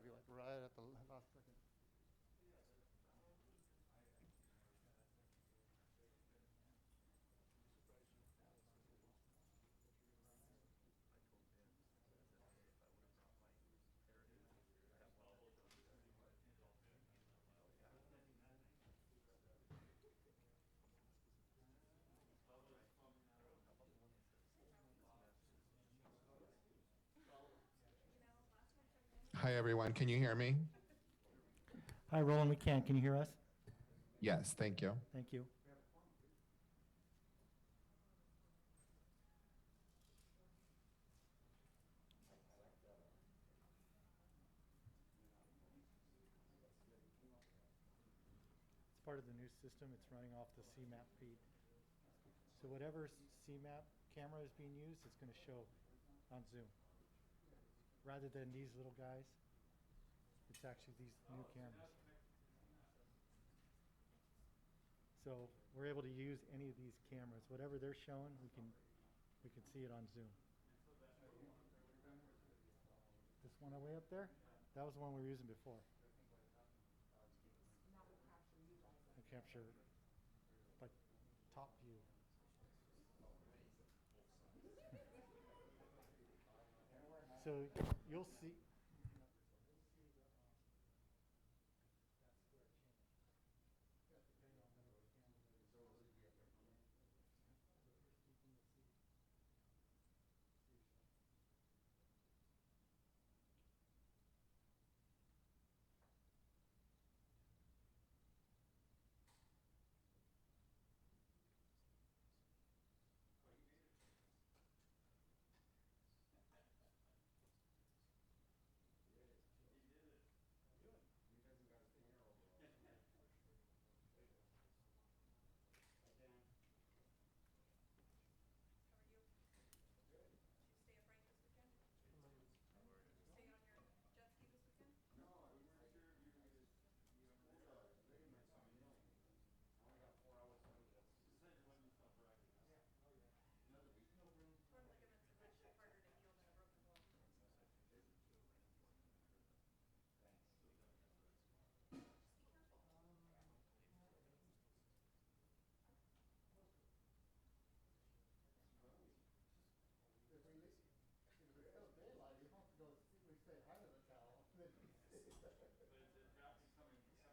be like right at the last second. Hi, everyone. Can you hear me? Hi, Roland, we can. Can you hear us? Yes, thank you. Thank you. It's part of the new system. It's running off the CMAP feed. So whatever CMAP camera is being used, it's going to show on Zoom. Rather than these little guys, it's actually these new cameras. So we're able to use any of these cameras. Whatever they're showing, we can see it on Zoom. This one way up there, that was the one we were using before. And capture like top view. So you'll see.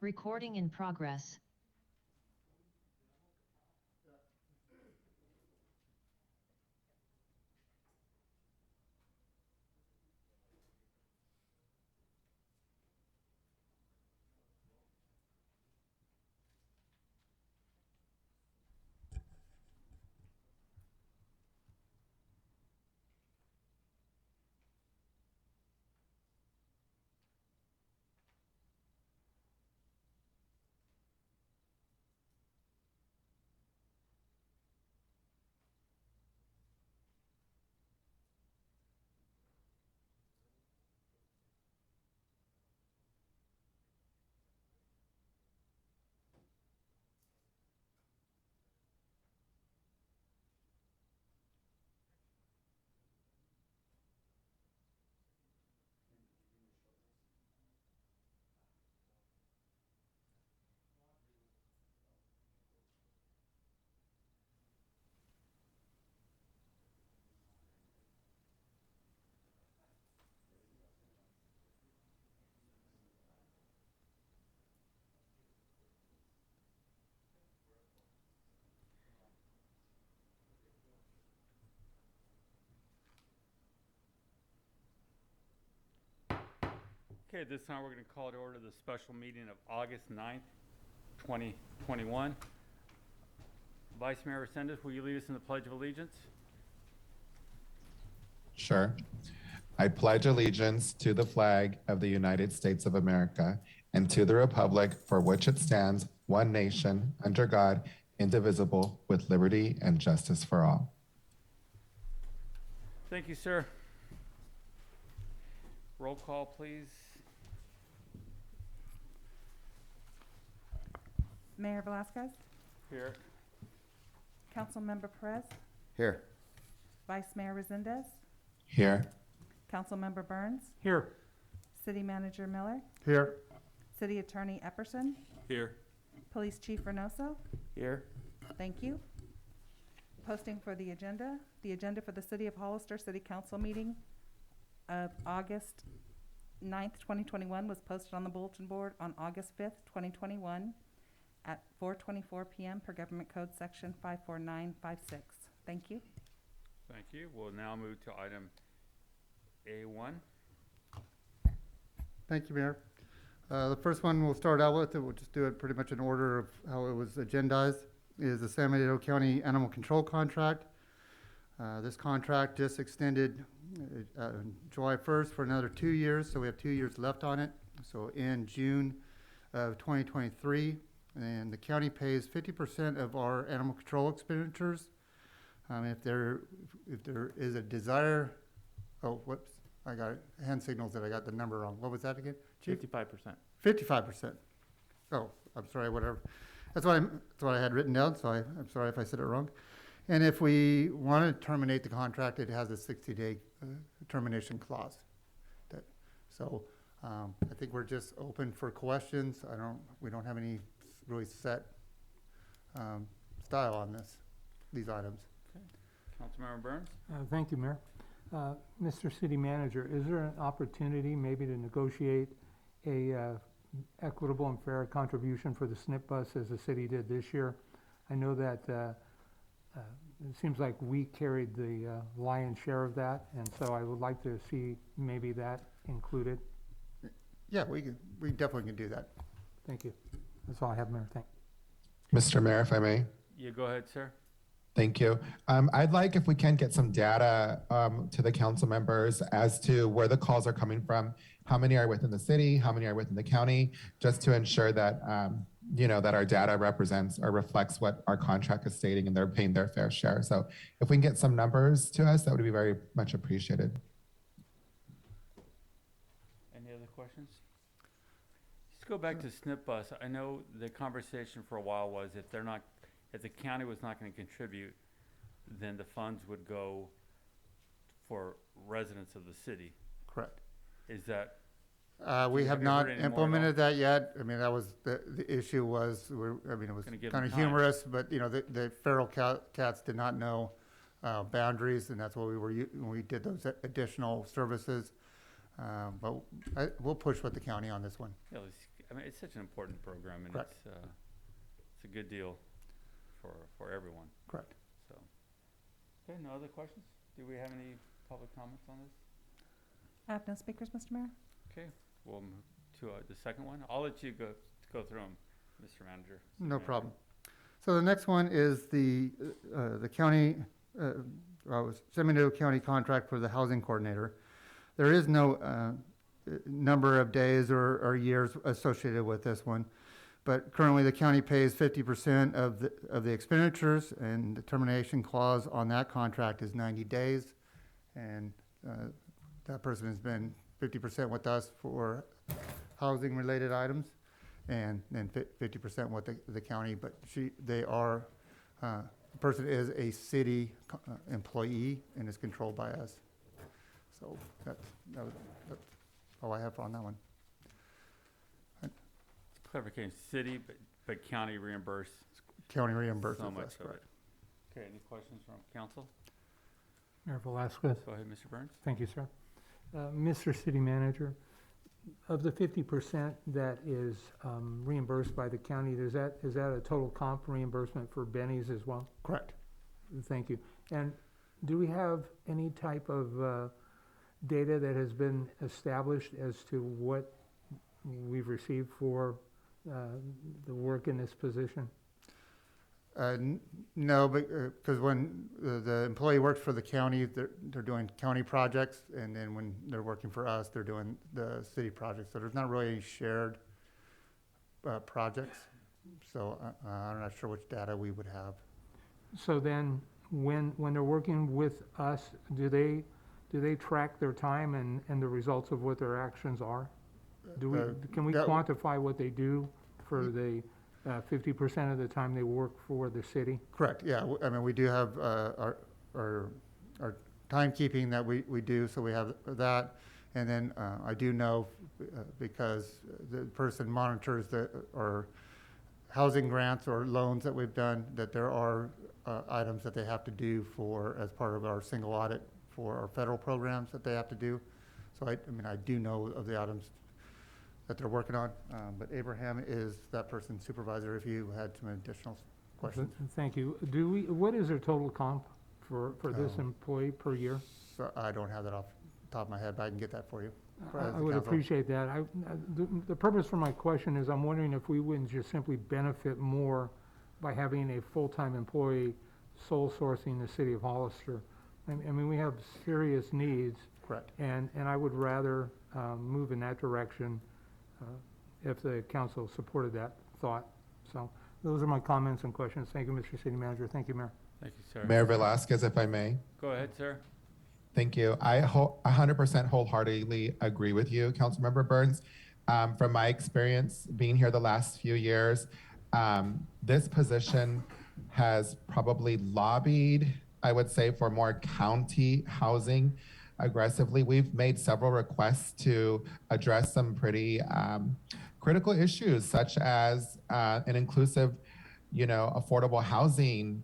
Recording in progress. Okay, this time we're going to call to order the special meeting of August 9th, 2021. Vice Mayor Resendez, will you lead us in the Pledge of Allegiance? Sure. I pledge allegiance to the flag of the United States of America and to the republic for which it stands, one nation, under God, indivisible, with liberty and justice for all. Thank you, sir. Roll call, please. Mayor Velasquez, Here. Councilmember Perez, Here. Vice Mayor Resendez, Here. Councilmember Burns, Here. City Manager Miller, Here. City Attorney Epperson, Here. Police Chief Reynoso. Here. Thank you. Posting for the agenda. The agenda for the City of Hollister City Council meeting of August 9th, 2021 was posted on the bulletin board on August 5th, 2021 at 4:24 PM per Government Code Section 54956. Thank you. Thank you. We'll now move to item A1. Thank you, Mayor. The first one we'll start out with, and we'll just do it pretty much in order of how it was agendized, is the San Benito County Animal Control Contract. This contract just extended July 1st for another 2 years, so we have 2 years left on it. So in June of 2023, and the county pays 50% of our animal control expenditures. If there is a desire, oh, whoops, I got it. Hand signals that I got the number wrong. What was that again, Chief? 55%. 55%. Oh, I'm sorry, whatever. That's what I had written down, so I'm sorry if I said it wrong. And if we want to terminate the contract, it has a 60-day termination clause. So I think we're just open for questions. We don't have any really set style on these items. Councilmember Burns? Thank you, Mayor. Mr. City Manager, is there an opportunity maybe to negotiate a equitable and fair contribution for the SNP bus as the city did this year? I know that it seems like we carried the lion's share of that, and so I would like to see maybe that included. Yeah, we definitely can do that. Thank you. That's all I have, Mayor. Thank Mr. Mayor, if I may. You go ahead, sir. Thank you. I'd like if we can get some data to the council members as to where the calls are coming from, how many are within the city, how many are within the county, just to ensure that, that our data represents or reflects what our contract is stating and they're paying their fair share. So if we can get some numbers to us, that would be very much appreciated. Any other questions? Just go back to SNP bus. I know the conversation for a while was if the county was not going to contribute, then the funds would go for residents of the city. Correct. Is that? We you- have have you not heard any more at implemented that yet. I mean, that was, the issue was, it was Gonna give kind them of time. humorous, but, the feral cats did not know boundaries, and that's why we did those additional services. But we'll push with the county on this one. Yeah, it's such an important program, and Correct. it's a good deal for everyone. Correct. So, okay, no other questions? Do we have any public comments on this? I have no speakers, Mr. Mayor. Okay, we'll move to the second one. I'll let you go through them, Mr. Manager. No problem. So the next one is the county, San Benito County contract for the housing coordinator. There is no number of days or years associated with this one, but currently the county pays 50% of the expenditures, and the termination clause on that contract is 90 days. And that person has been 50% with us for housing related items, and then 50% with the county, but the person is a city employee and is controlled by us. So that's all I have on that one. Clarification, city, but county reimbursed County reimburses so much us, of it. correct. Okay, any questions from council? you. Mayor Velasquez. Go ahead, Mr. Burns. Thank you, sir. Mr. City Manager, of the 50% that is reimbursed by the county, is that a total comp reimbursement for Benny's as well? Correct. Thank you. And do we have any type of data that has been established as to what we've received for the work in this position? No, but because when the employee works for the county, they're doing county projects, and then when they're working for us, they're doing the city projects. So there's not really any shared projects. So I'm not sure which data we would have. So then, when they're working with us, do they track their time and the results of what their actions are? Can we that- quantify what they do for the 50% of the time they work for the city? Correct, yeah. I mean, we do have our timekeeping that we do, so we have that. And then I do know, because the person monitors or housing grants or loans that we've done, that there are items that they have to do as part of our single audit for our federal programs that they have to do. So I mean, I do know of the items that they're working on, but Abraham is that person's supervisor if you had some additional questions. Thank you. What is their total comp for this employee per year? So I don't have that off the top of my head, but I can get that for you. I would appreciate that. The purpose for my question is I'm wondering if we wouldn't just simply benefit more by having a full-time employee sole sourcing the city of Hollister. I mean, we have serious needs, Correct. and I would rather move in that direction if the council supported that thought. So those are my comments and questions. Thank you, Mr. City Manager. Thank you, Mayor. Thank you, sir. Mayor Velasquez, if I may. Go ahead, sir. Thank you. I 100% wholeheartedly agree with you, Councilmember Burns. From my experience being here the last few years, this position has probably lobbied, I would say, for more county housing aggressively. We've made several requests to address some pretty critical issues, such as an inclusive, affordable housing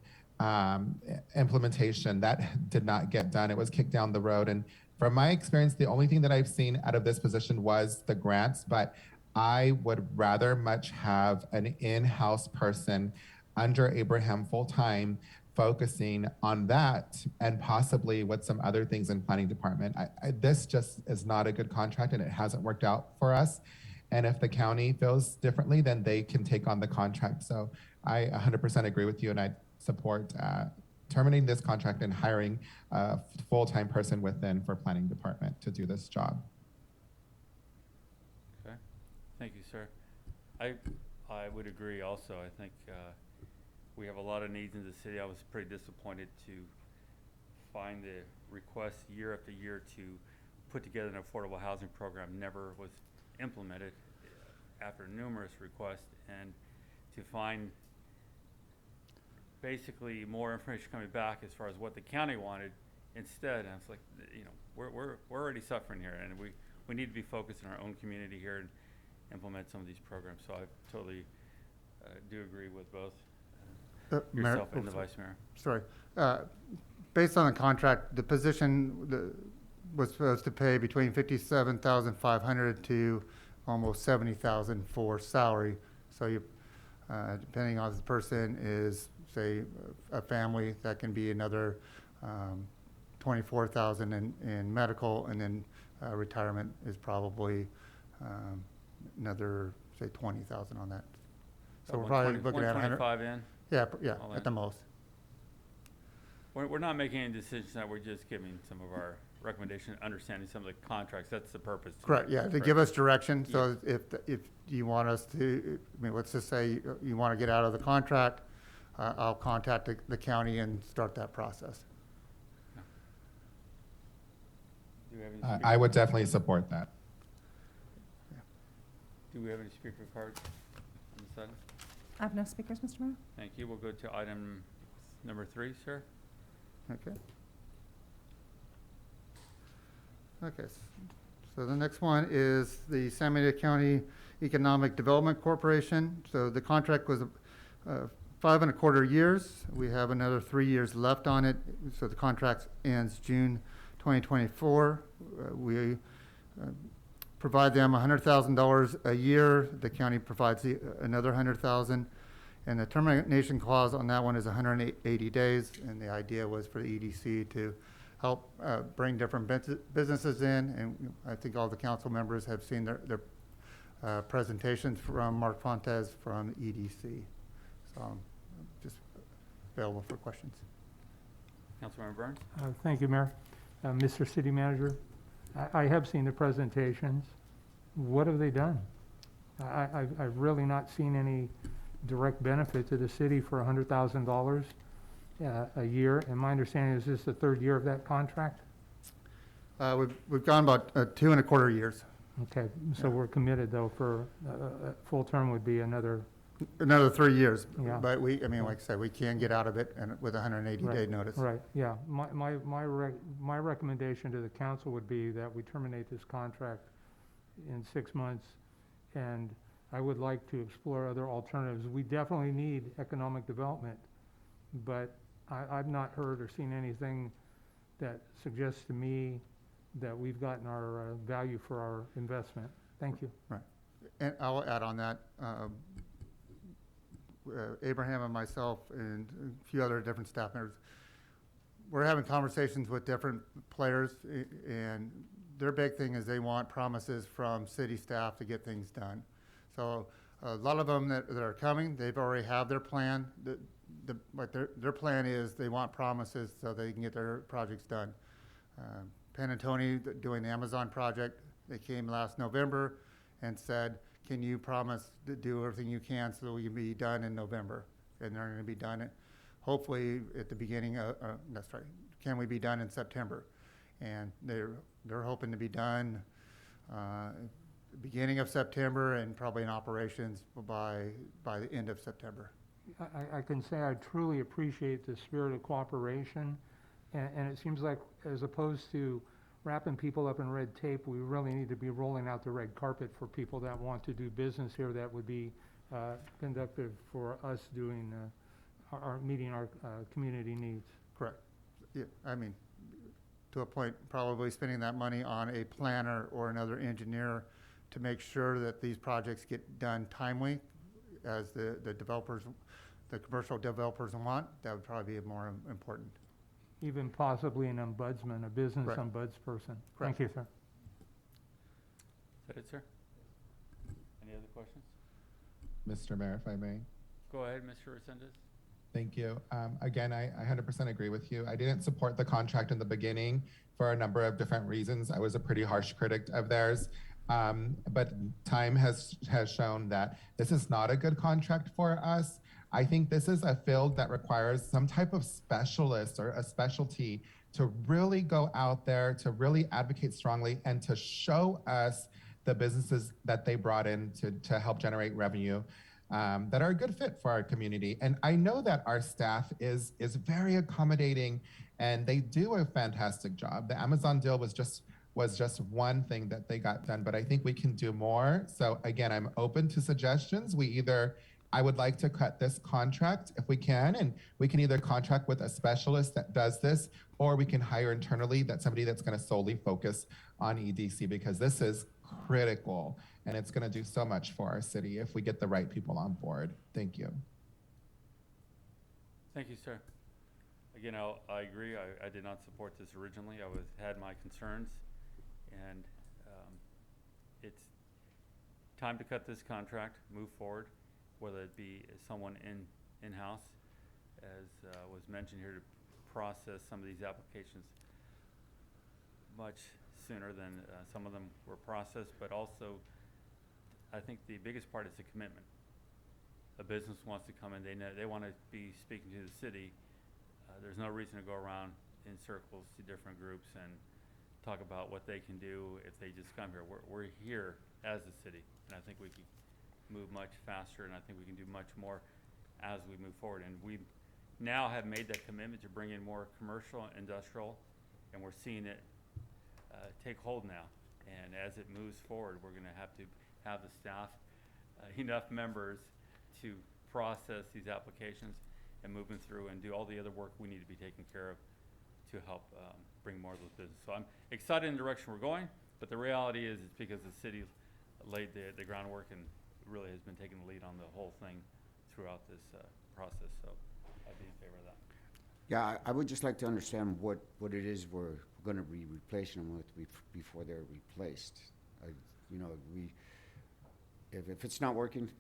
implementation. That did not get done. It was kicked down the road. And from my experience, the only thing that I've seen out of this position was the grants, but I would rather much have an in-house person under Abraham full-time focusing on that, and possibly with some other things in planning department. This just is not a good contract, and it hasn't worked out for us. And if the county feels differently, then they can take on the contract. So I 100% agree with you, and I support terminating this contract and hiring a full-time person within for planning department to do this job. Okay. Thank you, sir. I would agree also. I think we have a lot of needs in the city. I was pretty disappointed to find the request year after year to put together an affordable housing program never was implemented after numerous requests, and to find basically more information coming back as far as what the county wanted instead. And it's like, we're already suffering here, and we need to be focused in our own community here and implement some of these programs. So I totally do agree with both yourself and the vice mayor. Sorry. Based on the contract, the position was supposed to pay between $57,500 to almost $70,000 for salary. So you, depending on if the person is, say, a family, that can be another $24,000 in medical, and then retirement is probably another, say, $20,000 on that. So we're probably looking at 125 in. Yeah, All at in. the most. We're not making any decisions now. We're just giving some of our recommendation, understanding some of the contracts. That's the purpose. Correct, yeah, to give us direction. So if you want us to, I mean, let's just say you want to get out of the contract, I'll contact the county and start that process. Do we have any I would definitely support that. Do we have any speaker cards on this item? I have no speakers, Mr. Mayor. Thank you. We'll go to item number 3, sir. Okay. Okay, so the next one is the San Benito County Economic Development Corporation. So the contract was 5.25 years. We have another 3 years left on it. So the contract ends June 2024. We provide them $100,000 a year. The county provides another $100,000. And the termination clause on that one is 180 days. And the idea was for the EDC to help bring different businesses in. And I think all the council members have seen their presentations from Mark Fontes from EDC. So I'm just available for questions. Councilmember Burns? Thank you, Mayor. Mr. City Manager, I have seen the presentations. What have they done? I've really not seen any direct benefit to the city for $100,000 a year. And my understanding is this the third year of that contract? We've gone about 2.25 years. Okay, so Yeah. we're committed though for full term would be another Another 3 years, Yeah. but I mean, like I said, we can get out of it and with a 180-day Right, notice. Right, yeah. My recommendation to the council would be that we terminate this contract in 6 months, and I would like to explore other alternatives. We definitely need economic development, but I've not heard or seen anything that suggests to me that we've gotten our value for our investment. Thank you. And I'll add on that, Abraham and myself and a few other different staff members, we're having conversations with different players, and their big thing is they want promises from city staff to get things done. So a lot of them that are coming, they've already have their plan. But their plan is they want promises so they can get their projects done. Penn and Tony doing the Amazon project, they came last November and said, can you promise to do everything you can so that we can be done in November? And they're gonna be done hopefully at the beginning of, that's right, can we be done in September? And they're hoping to be done beginning of September and probably in operations by the end of September. I can say I truly appreciate the spirit of cooperation, and it seems like as opposed to wrapping people up in red tape, we really need to be rolling out the red carpet for people that want to do business here that would be conductive for us doing meeting our community needs. Correct. Yeah, I mean, to a point, probably spending that money on a planner or another engineer to make sure that these projects get done timely as the developers, the commercial developers want, that would probably be more important. Even possibly an ombudsman, a business Correct. ombudsperson. Correct. Thank you, sir. Is that it, sir? Any other questions? Mr. Mayor, if I may. Go ahead, Mr. Resendez. Thank you. Again, I 100% agree with you. I didn't support the contract in the beginning for a number of different reasons. I was a pretty harsh critic of theirs. But time has shown that this is not a good contract for us. I think this is a field that requires some type of specialist or a specialty to really go out there, to really advocate strongly, and to show us the businesses that they brought in to help generate revenue that are a good fit for our community. And I know that our staff is very accommodating, and they do a fantastic job. The Amazon deal was just one thing that they got done, but I think we can do more. So again, I'm open to suggestions. I would like to cut this contract if we can, and we can either contract with a specialist that does this, or we can hire internally somebody that's gonna solely focus on EDC, because this is critical and it's gonna do so much for our city if we get the right people on board. Thank you. Thank you, sir. Again, I agree. I did not support this originally. Had my concerns, and it's time to cut this contract, move forward, whether it be someone in-house, as was mentioned here, to process some of these applications much sooner than some of them were processed, but also I think the biggest part is the commitment. A business wants to come in, they want to be speaking to the city. There's no reason to go around in circles to different groups and talk about what they can do if they just come here. We're here as a city, and I think we can move much faster, and I think we can do much more as we move forward. And we now have made that commitment to bring in more commercial, industrial, and we're seeing it take hold now. And as it moves forward, we're going to have the staff, enough members to process these applications and move them through and do all the other work we need to be taken care of to help bring more of those businesses. So I'm excited in the direction we're going, but the reality is it's because the city laid the groundwork and really has been taking the lead on the whole thing throughout this process. So I'd be in favor of that. Yeah, I would just like to understand what it is we're gonna be replacing them with before they're replaced. If it's not working,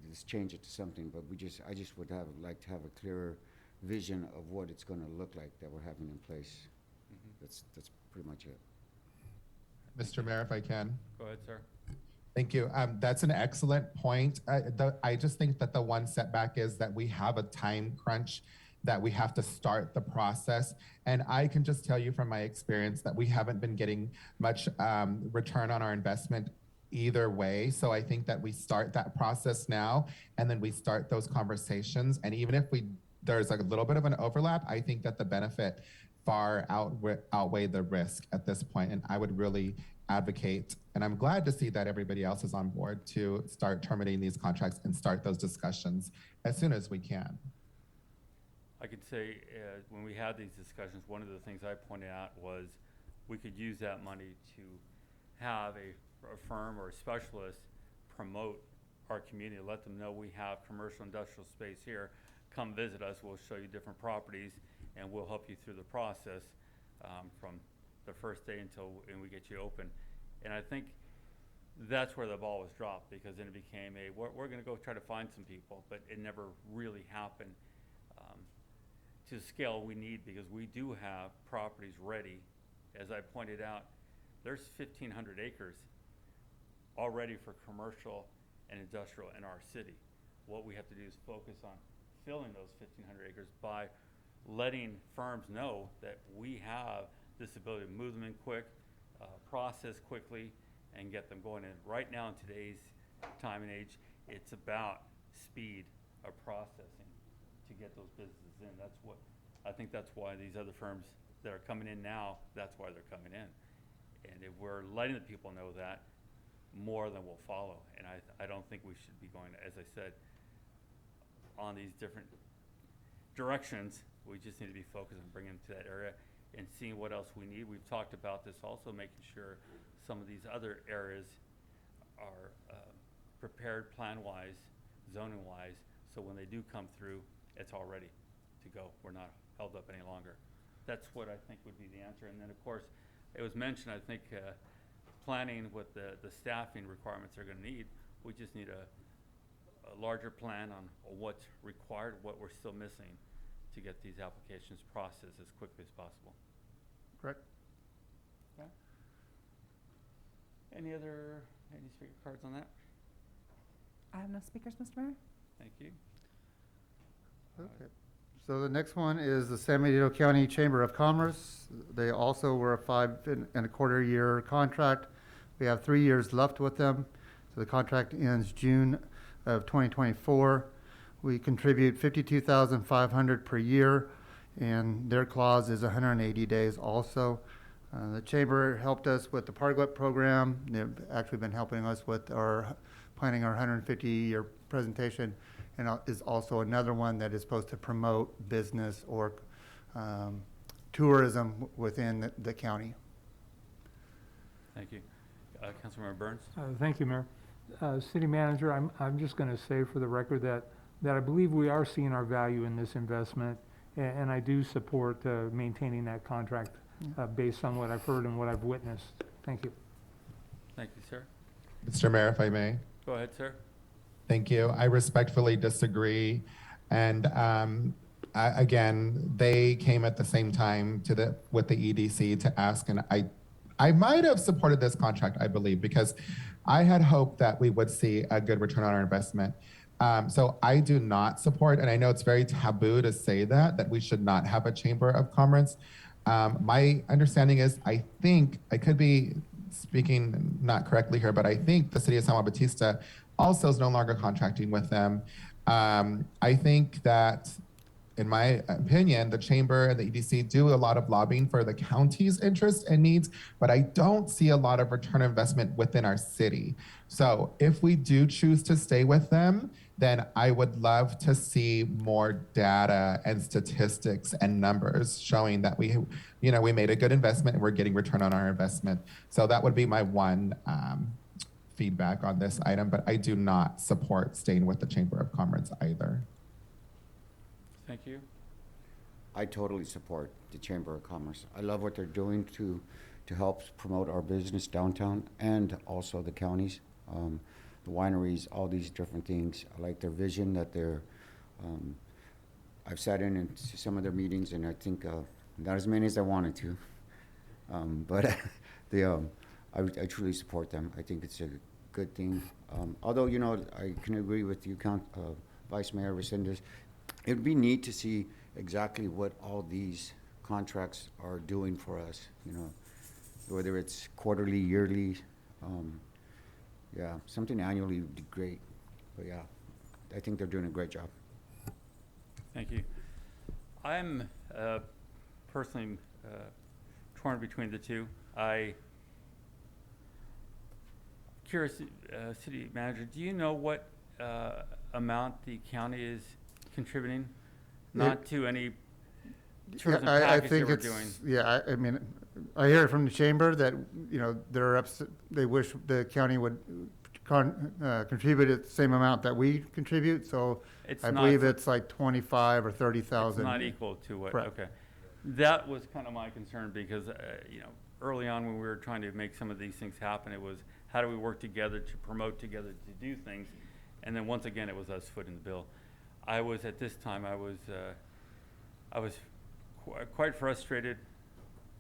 let's change it to something, but I just would like to have a clearer vision of what it's gonna look like that we're having in place. That's pretty much it. Mr. Mayor, if I can. Go ahead, sir. Thank you. That's an excellent point. I just think that the one setback is that we have a time crunch, that we have to start the process. And I can just tell you from my experience that we haven't been getting much return on our investment either way. So I think that we start that process now, and then we start those conversations. And even if there's like a little bit of an overlap, I think that the benefit far outweigh the risk at this point. And I would really advocate, and I'm glad to see that everybody else is on board to start terminating these contracts and start those discussions as soon as we can. I could say, when we had these discussions, one of the things I pointed out was we could use that money to have a firm or a specialist promote our community, let them know we have commercial industrial space here. Come visit us, we'll show you different properties, and we'll help you through the process from the first day and we get you open. And I think that's where the ball was dropped, because then it became we're gonna go try to find some people, but it never really happened to the scale we need, because we do have properties ready. As I pointed out, there's 1,500 acres already for commercial and industrial in our city. What we have to do is focus on filling those 1,500 acres by letting firms know that we have this ability to move them in quick, process quickly, and get them going. And right now in today's time and age, it's about speed of processing to get those businesses in. I think that's why these other firms that are coming in now, that's why they're coming in. And if we're letting the people know that, more than will follow. And I don't think we should be going, as I said, on these different directions. We just need to be focused on bringing them to that area and seeing what else we need. We've talked about this also, making sure some of these other areas are prepared plan-wise, zoning-wise, so when they do come through, it's all ready to go. We're not held up any longer. That's what I think would be the answer. And then, of course, it was mentioned, I think, planning with the staffing requirements they're going to need. We just need a larger plan on what's required, what we're still missing to get these applications processed as quickly as possible. Correct. Okay. Any speaker cards on that? I have no speakers, Mr. Mayor. Thank you. Okay. So the next one is the San Benito County Chamber of Commerce. They also were a 5.25 year contract. We have 3 years left with them. So the contract ends June of 2024. We contribute $52,500 per year, and their clause is 180 days also. The chamber helped us with the Parglet program. They've actually been helping us with planning our 150-year presentation, and is also another one that is supposed to promote business or tourism within the county. Thank you. Councilmember Burns? Thank you, Mayor. City Manager, I'm just going to say for the record that I believe we are seeing our value in this investment, and I do support maintaining that contract based on what I've heard and what I've witnessed. Thank you. Thank you, sir. Mr. Mayor, if I may. Go ahead, sir. Thank you. I respectfully disagree. And again, they came at the same time with the EDC to ask, and I might have supported this contract, I believe, because I had hoped that we would see a good return on our investment. So I do not support, and I know it's very taboo to say that we should not have a Chamber of Commerce. My understanding is, I think, I could be speaking not correctly here, but I think the city of San Juan Bautista also is no longer contracting with them. I think that, in my opinion, the chamber and the EDC do a lot of lobbying for the county's interests and needs, but I don't see a lot of return on investment within our city. So if we do choose to stay with them, then I would love to see more data and statistics and numbers showing that we made a good investment and we're getting return on our investment. So that would be my one feedback on this item, but I do not support staying with the Chamber of Commerce either. Thank you. I totally support the Chamber of Commerce. I love what they're doing to help promote our business downtown and also the counties, the wineries, all these different things. I like their vision that I've sat in some of their meetings, and I think not as many as I wanted to, but I truly support them. I think it's a good thing. Although, I can agree with you, Vice Mayor Resendez. It would be neat to see exactly what all these contracts are doing for us, whether it's quarterly, yearly. Yeah, something annually would be great, but yeah, I think they're doing a great job. Thank you. I'm personally torn between the two. Curious, city manager, do you know what amount the county is contributing? Not to any tourism I package they think were it's, doing. yeah, I mean, I hear from the chamber that, they're upset, they wish the county would contribute the same amount that we contribute, so It's I not believe for- it's like 25 or It's 30,000. not equal to what, Correct. okay. That was kind of my concern because, early on when we were trying to make some of these things happen, it was how do we work together to promote together to do things? And then once again, it was us footing the bill. At this time, I was quite frustrated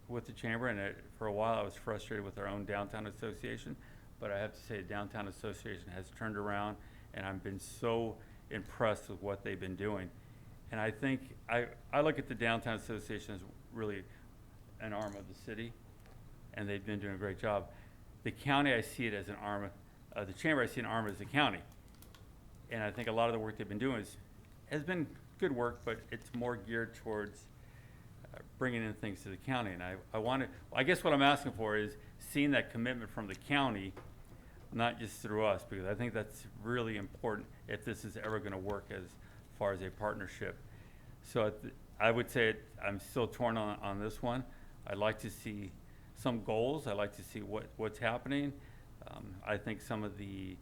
with the chamber, and for a while I was frustrated with our own downtown association. But I have to say, the downtown association has turned around, and I've been so impressed with what they've been doing. And I think I look at the downtown association as really an arm of the city, and they've been doing a great job. The county, I see it as an arm. The chamber, I see an arm as the county. And I think a lot of the work they've been doing has been good work, but it's more geared towards bringing in things to the county. And I guess what I'm asking for is seeing that commitment from the county, not just through us, because I think that's really important if this is ever going to work as far as a partnership. So I would say I'm still torn on this one. I'd like to see some goals. I'd like to see what's happening. I think some of the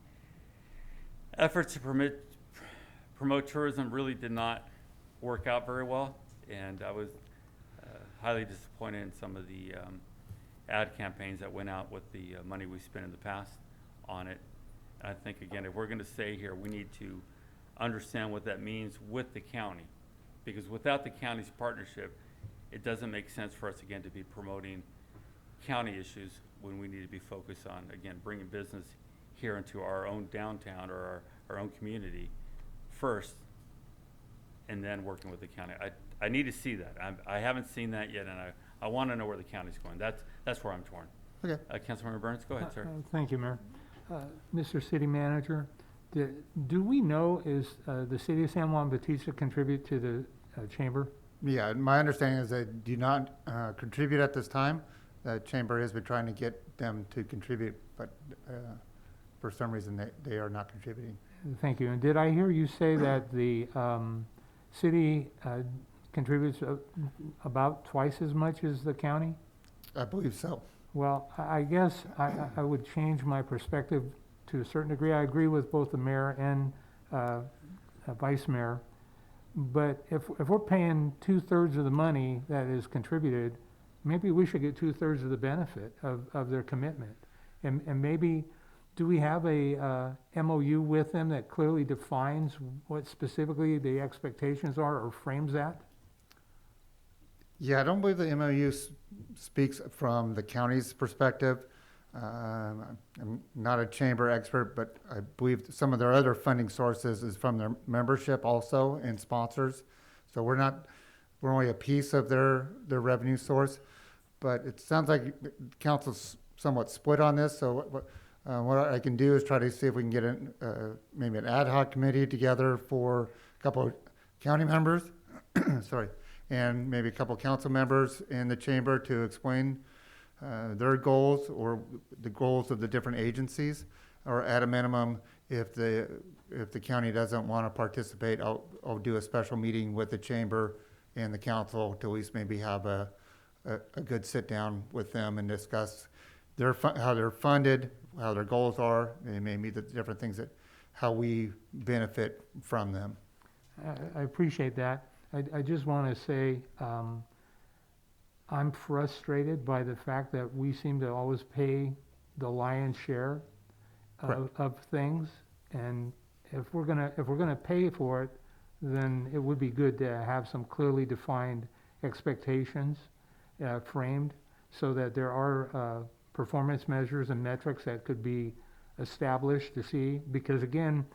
efforts to promote tourism really did not work out very well, and I was highly disappointed in some of the ad campaigns that went out with the money we spent in the past on it. And I think, again, if we're going to stay here, we need to understand what that means with the county, because without the county's partnership, it doesn't make sense for us, again, to be promoting county issues when we need to be focused on, again, bringing business here into our own downtown or our own community first, and then working with the county. I need to see that. I haven't seen that yet, and I want to know where the county's going. That's where I'm torn. Okay. Councilmember Burns, go ahead, sir. Thank you, Mayor. Mr. City Manager, do we know, is the city of San Juan Bautista contribute to the chamber? Yeah, my understanding is they do not contribute at this time. The chamber has been trying to get them to contribute, but for some reason they are not contributing. Thank you. And did I hear you say that the city contributes about twice as much as the county? I believe so. Well, I guess I would change my perspective to a certain degree. I agree with both the mayor and vice mayor. But if we're paying 2/3 of the money that is contributed, maybe we should get 2/3 of the benefit of their commitment. And maybe, do we have a MOU with them that clearly defines what specifically the expectations are or frames that? Yeah, I don't believe the MOU speaks from the county's perspective. I'm not a chamber expert, but I believe some of their other funding sources is from their membership also and sponsors. So we're only a piece of their revenue source, but it sounds like council's somewhat split on this. So what I can do is try to see if we can get maybe an ad hoc committee together for a couple of county members, sorry, and maybe a couple of council members in the chamber to explain their goals or the goals of the different agencies, or at a minimum, if the county doesn't want to participate, I'll do a special meeting with the chamber and the council to at least maybe have a good sit down with them and discuss how they're funded, how their goals are, and maybe the different things how we benefit from them. I appreciate that. I just want to say, I'm frustrated by the fact that we seem to always pay the lion's share of things. And if we're gonna pay for it, then it would be good to have some clearly defined expectations framed, so that there are performance measures and metrics that could be established to see. Because again,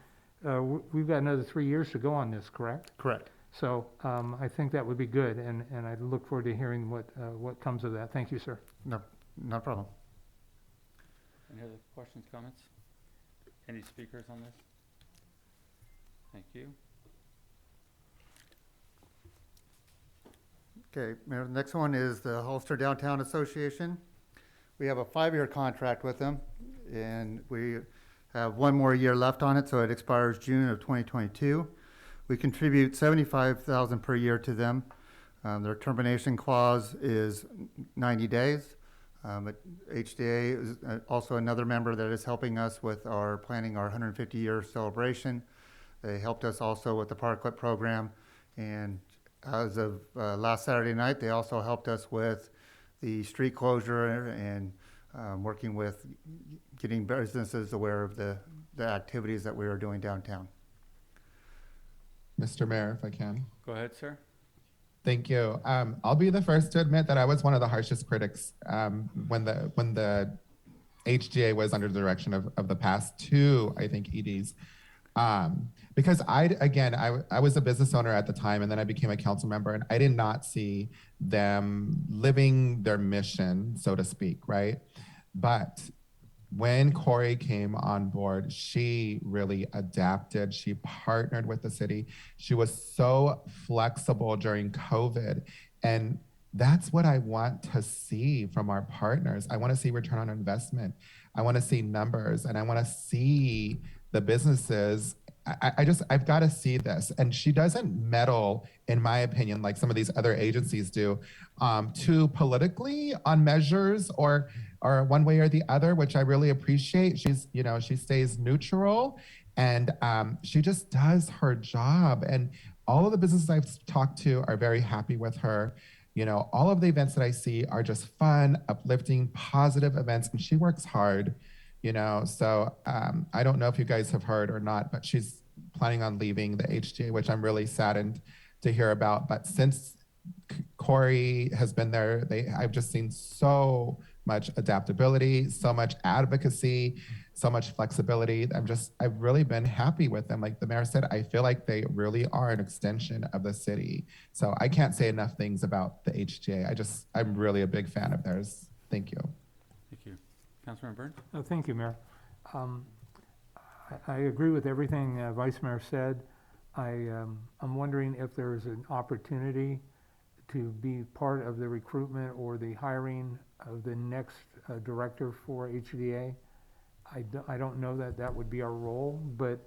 we've got another 3 years to go on this, correct? Correct. So I think that would be good, and I look forward to hearing what comes of that. Thank you, sir. No problem. Any other questions, comments? Any speakers on this? Thank you. Okay, Mayor, the next one is the Hollister Downtown Association. We have a 5-year contract with them, and we have one more year left on it, so it expires June of 2022. We contribute $75,000 per year to them. Their termination clause is 90 days. But HDA is also another member that is helping us with our planning our 150-year celebration. They helped us also with the Parklet program, and as of last Saturday night, they also helped us with the street closure and working with getting businesses aware of the activities that we are doing downtown. Mr. Mayor, if I can. Go ahead, sir. Thank you. I'll be the first to admit that I was one of the harshest critics when the HGA was under the direction of the past two, I think, EDs. Because I was a business owner at the time, and then I became a council member, and I did not see them living their mission, so to speak, right? But when Corey came on board, she really adapted. She partnered with the city. She was so flexible during COVID. And that's what I want to see from our partners. I want to see return on investment. I want to see numbers, and I want to see the businesses. I've got to see this. And she doesn't meddle, in my opinion, like some of these other agencies do, too politically on measures or one way or the other, which I really appreciate. She stays neutral, and she just does her job. And all of the businesses I've talked to are very happy with her. All of the events that I see are just fun, uplifting, positive events, and she works hard. So I don't know if you guys have heard or not, but she's planning on leaving the HGA, which I'm really saddened to hear about. But since Corey has been there, I've just seen so much adaptability, so much advocacy, so much flexibility. I've really been happy with them. Like the mayor said, I feel like they really are an extension of the city. So I can't say enough things about the HGA. I'm really a big fan of theirs. Thank you. Thank you. Councilman Burns? Thank you, Mayor. I agree with everything Vice Mayor said. I'm wondering if there's an opportunity to be part of the recruitment or the hiring of the next director for HDA. I don't know that would be our role, but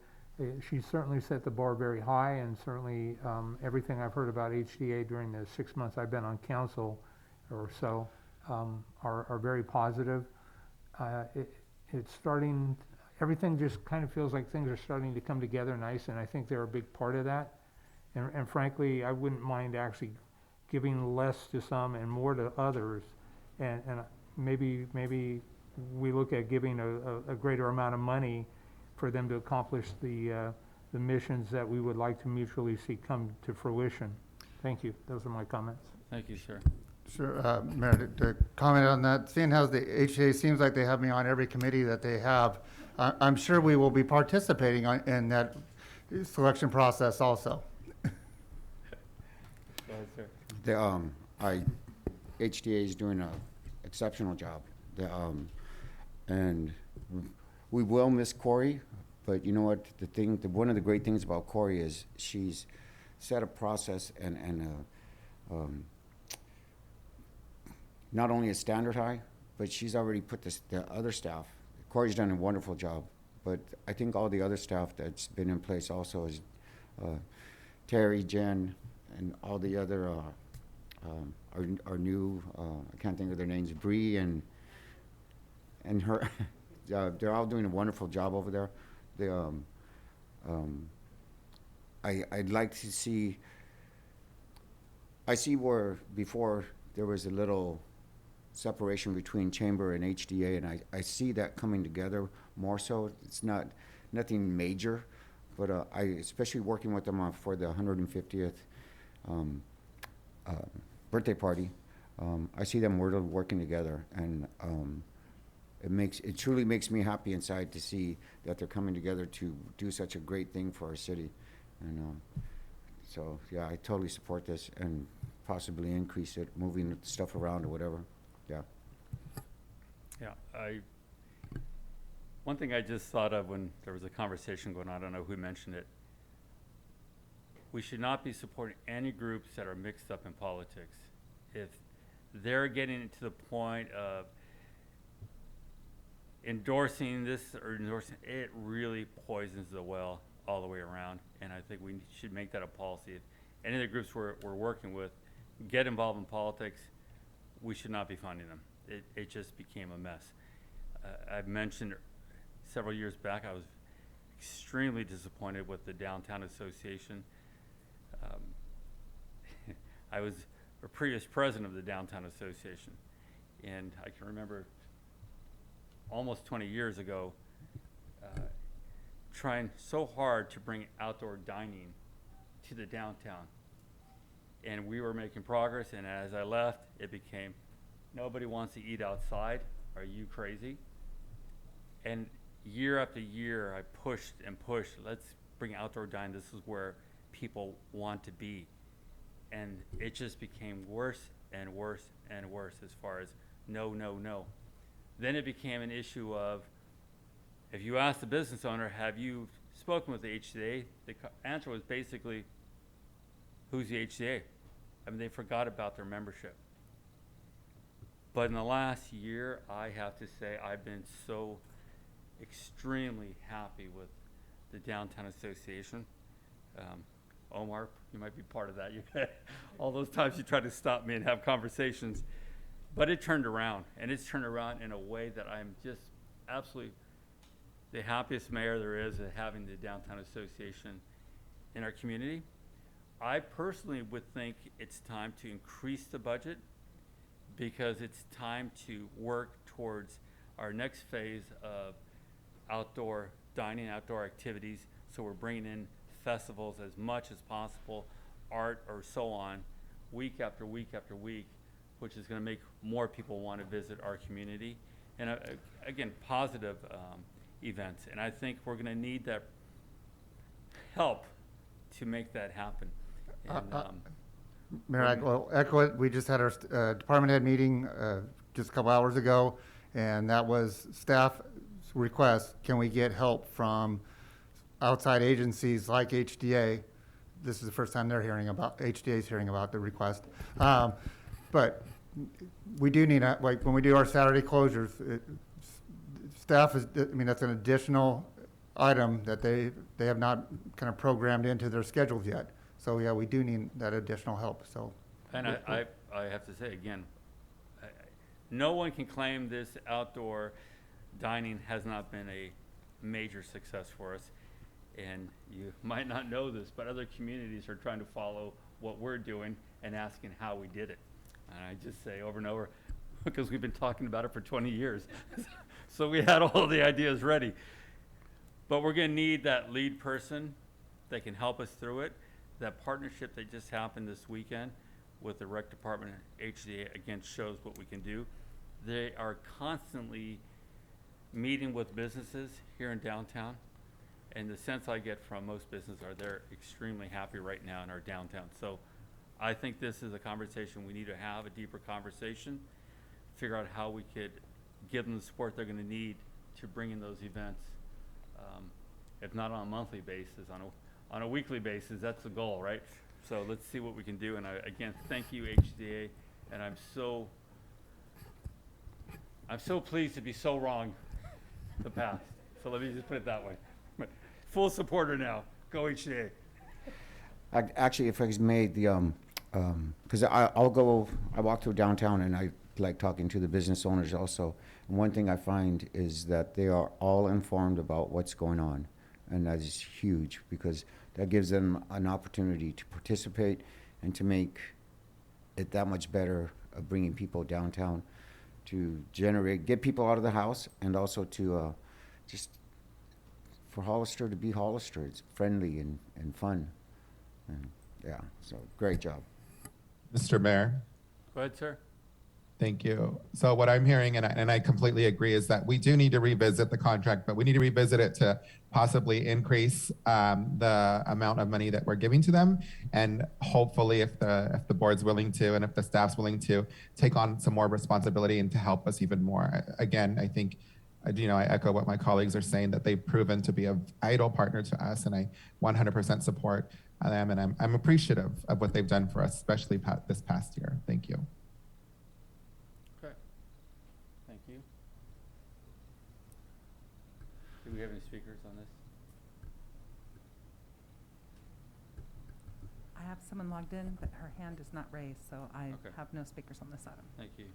she certainly set the bar very high, and certainly everything I've heard about HDA during the 6 months I've been on council or so are very positive. It's starting, everything just kind of feels like things are starting to come together nice, and I think they're a big part of that. And frankly, I wouldn't mind actually giving less to some and more to others. And maybe we look at giving a greater amount of money for them to accomplish the missions that we would like to mutually see come to fruition. Thank you. Those are my comments. Thank you, sir. Sure, Mayor, to comment on that, seeing how the HA seems like they have me on every committee that they have, I'm sure we will be participating in that selection process also. Go ahead, sir. HDA is doing an exceptional job. And we will miss Corey, but you know what? One of the great things about Corey is she's set a process and not only a standard high, but she's already put the other staff. Corey's done a wonderful job, but I think all the other staff that's been in place also is Terry, Jen, and all the other our new I can't think of their names, Bree and her. They're all doing a wonderful job over there. I'd like to see. I see where before there was a little separation between Chamber and HDA, and I see that coming together more so. It's nothing major, but I especially working with them for the 150th birthday party. I see them working together, and it truly makes me happy inside to see that they're coming together to do such a great thing for our city. And so yeah, I totally support this and possibly increase it, moving stuff around or whatever. Yeah. Yeah, One thing I just thought of when there was a conversation going on, I don't know who mentioned it. We should not be supporting any groups that are mixed up in politics. If they're getting to the point of endorsing this or endorsing, it really poisons the well all the way around. And I think we should make that a policy. If any of the groups we're working with get involved in politics, we should not be funding them. It just became a mess. I've mentioned several years back, I was extremely disappointed with the Downtown Association. I was a previous president of the Downtown Association, and I can remember almost 20 years ago trying so hard to bring outdoor dining to the downtown. And we were making progress, and as I left, it became, nobody wants to eat outside. Are you crazy? And year after year, I pushed and pushed. Let's bring outdoor dining. This is where people want to be. And it just became worse and worse and worse as far as no, no, no. Then it became an issue of, if you ask the business owner, have you spoken with the HCA? The answer was basically, who's the HCA? I mean, they forgot about their membership. But in the last year, I have to say, I've been so extremely happy with the Downtown Association. Omar, you might be part of that. All those times you tried to stop me and have conversations. But it turned around, and it's turned around in a way that I'm just absolutely the happiest mayor there is at having the Downtown Association in our community. I personally would think it's time to increase the budget because it's time to work towards our next phase of outdoor dining, outdoor activities. So we're bringing in festivals as much as possible, art or so on, week after week after week, which is going to make more people want to visit our community. And again, positive events. And I think we're going to need that help to make that happen. And, Mayor, I will echo it. We just had our department head meeting just a couple hours ago, and that was staff's request. Can we get help from outside agencies like HDA? This is the first time they're hearing about, HDA's hearing about the request. But we do need, like when we do our Saturday closures, staff is, I mean, that's an additional item that they have not kind of programmed into their schedules yet. So yeah, we do need that additional help, so. And I have to say again, no one can claim this outdoor dining has not been a major success for us. And you might not know this, but other communities are trying to follow what we're doing and asking how we did it. And I just say over and over, because we've been talking about it for 20 years. So we had all the ideas ready. But we're gonna need that lead person that can help us through it. That partnership that just happened this weekend with the rec department and HDA, again, shows what we can do. They are constantly meeting with businesses here in downtown. And the sense I get from most businesses are they're extremely happy right now in our downtown. So I think this is a conversation we need to have, a deeper conversation, figure out how we could give them the support they're gonna need to bring in those events. If not on a monthly basis, on a weekly basis, that's the goal, right? So let's see what we can do. And again, thank you, HDA. And I'm so pleased to be so wrong the past. So let me just put it that way. Full supporter now. Go HDA. Actually, if I made the, because I walk through downtown and I like talking to the business owners also. And one thing I find is that they are all informed about what's going on. And that is huge because that gives them an opportunity to participate and to make it that much better of bringing people downtown to get people out of the house and also to just for Hollister to be Hollister. It's friendly and fun. And yeah, so great job. Mr. Mayor. Go ahead, sir. Thank you. So what I'm hearing, and I completely agree, is that we do need to revisit the contract, but we need to revisit it to possibly increase the amount of money that we're giving to them. And hopefully if the board's willing to, and if the staff's willing to take on some more responsibility and to help us even more. Again, I think I echo what my colleagues are saying, that they've proven to be a vital partner to us, and I 100% support them, and I'm appreciative of what they've done for us, especially this past year. Thank you. Okay. Thank you. Do we have any speakers on this? I have someone logged in, but her hand is not raised, so I Okay. have no speakers on this item. Thank you.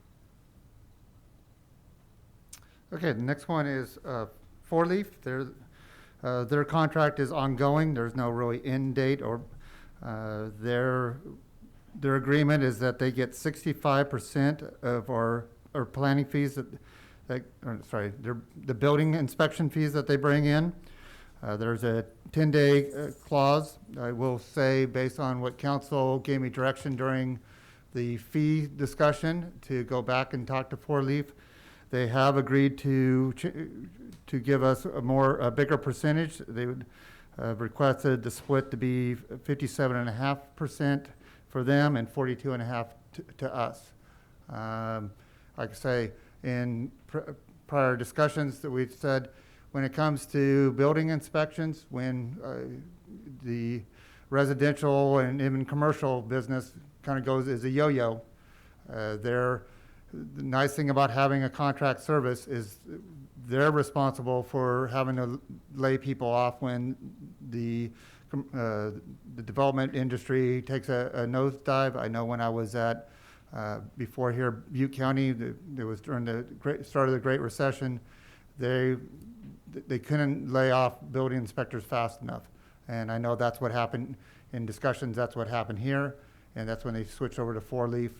Okay, the next one is Four Leaf. Their contract is ongoing. There's no really end date, or their agreement is that they get 65% of our planning fees the building inspection fees that they bring in. There's a 10-day clause. I will say, based on what council gave me direction during the fee discussion, to go back and talk to Four Leaf. They have agreed to give us a bigger percentage. They would requested the split to be 57.5% for them and 42.5% to us. Like I say, in prior discussions that we've said, when it comes to building inspections, when the residential and even commercial business kind of goes as a yo-yo, the nice thing about having a contract service is they're responsible for having to lay people off when the development industry takes a nosedive. I know when I was at, before here, Butte County, it was during the start of the Great Recession, they couldn't lay off building inspectors fast enough. And I know that's what happened in discussions, that's what happened here, and that's when they switched over to Four Leaf.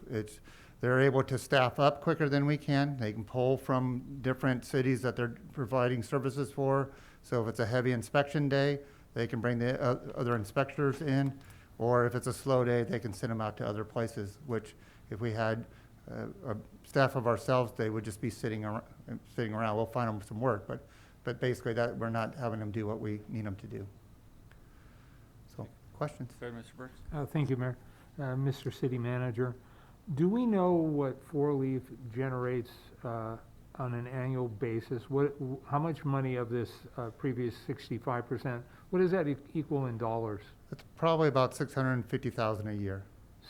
They're able to staff up quicker than we can. They can pull from different cities that they're providing services for. So if it's a heavy inspection day, they can bring the other inspectors in, or if it's a slow day, they can send them out to other places, which if we had a staff of ourselves, they would just be sitting around. We'll find them some work, but basically that we're not having them do what we need them to do. So, questions? Go ahead, Mr. Burks. Thank you, Mayor. Mr. City Manager, do we know what Four Leaf generates on an annual basis? How much money of this previous 65%, what does that equal in dollars? It's probably about $650,000 a year.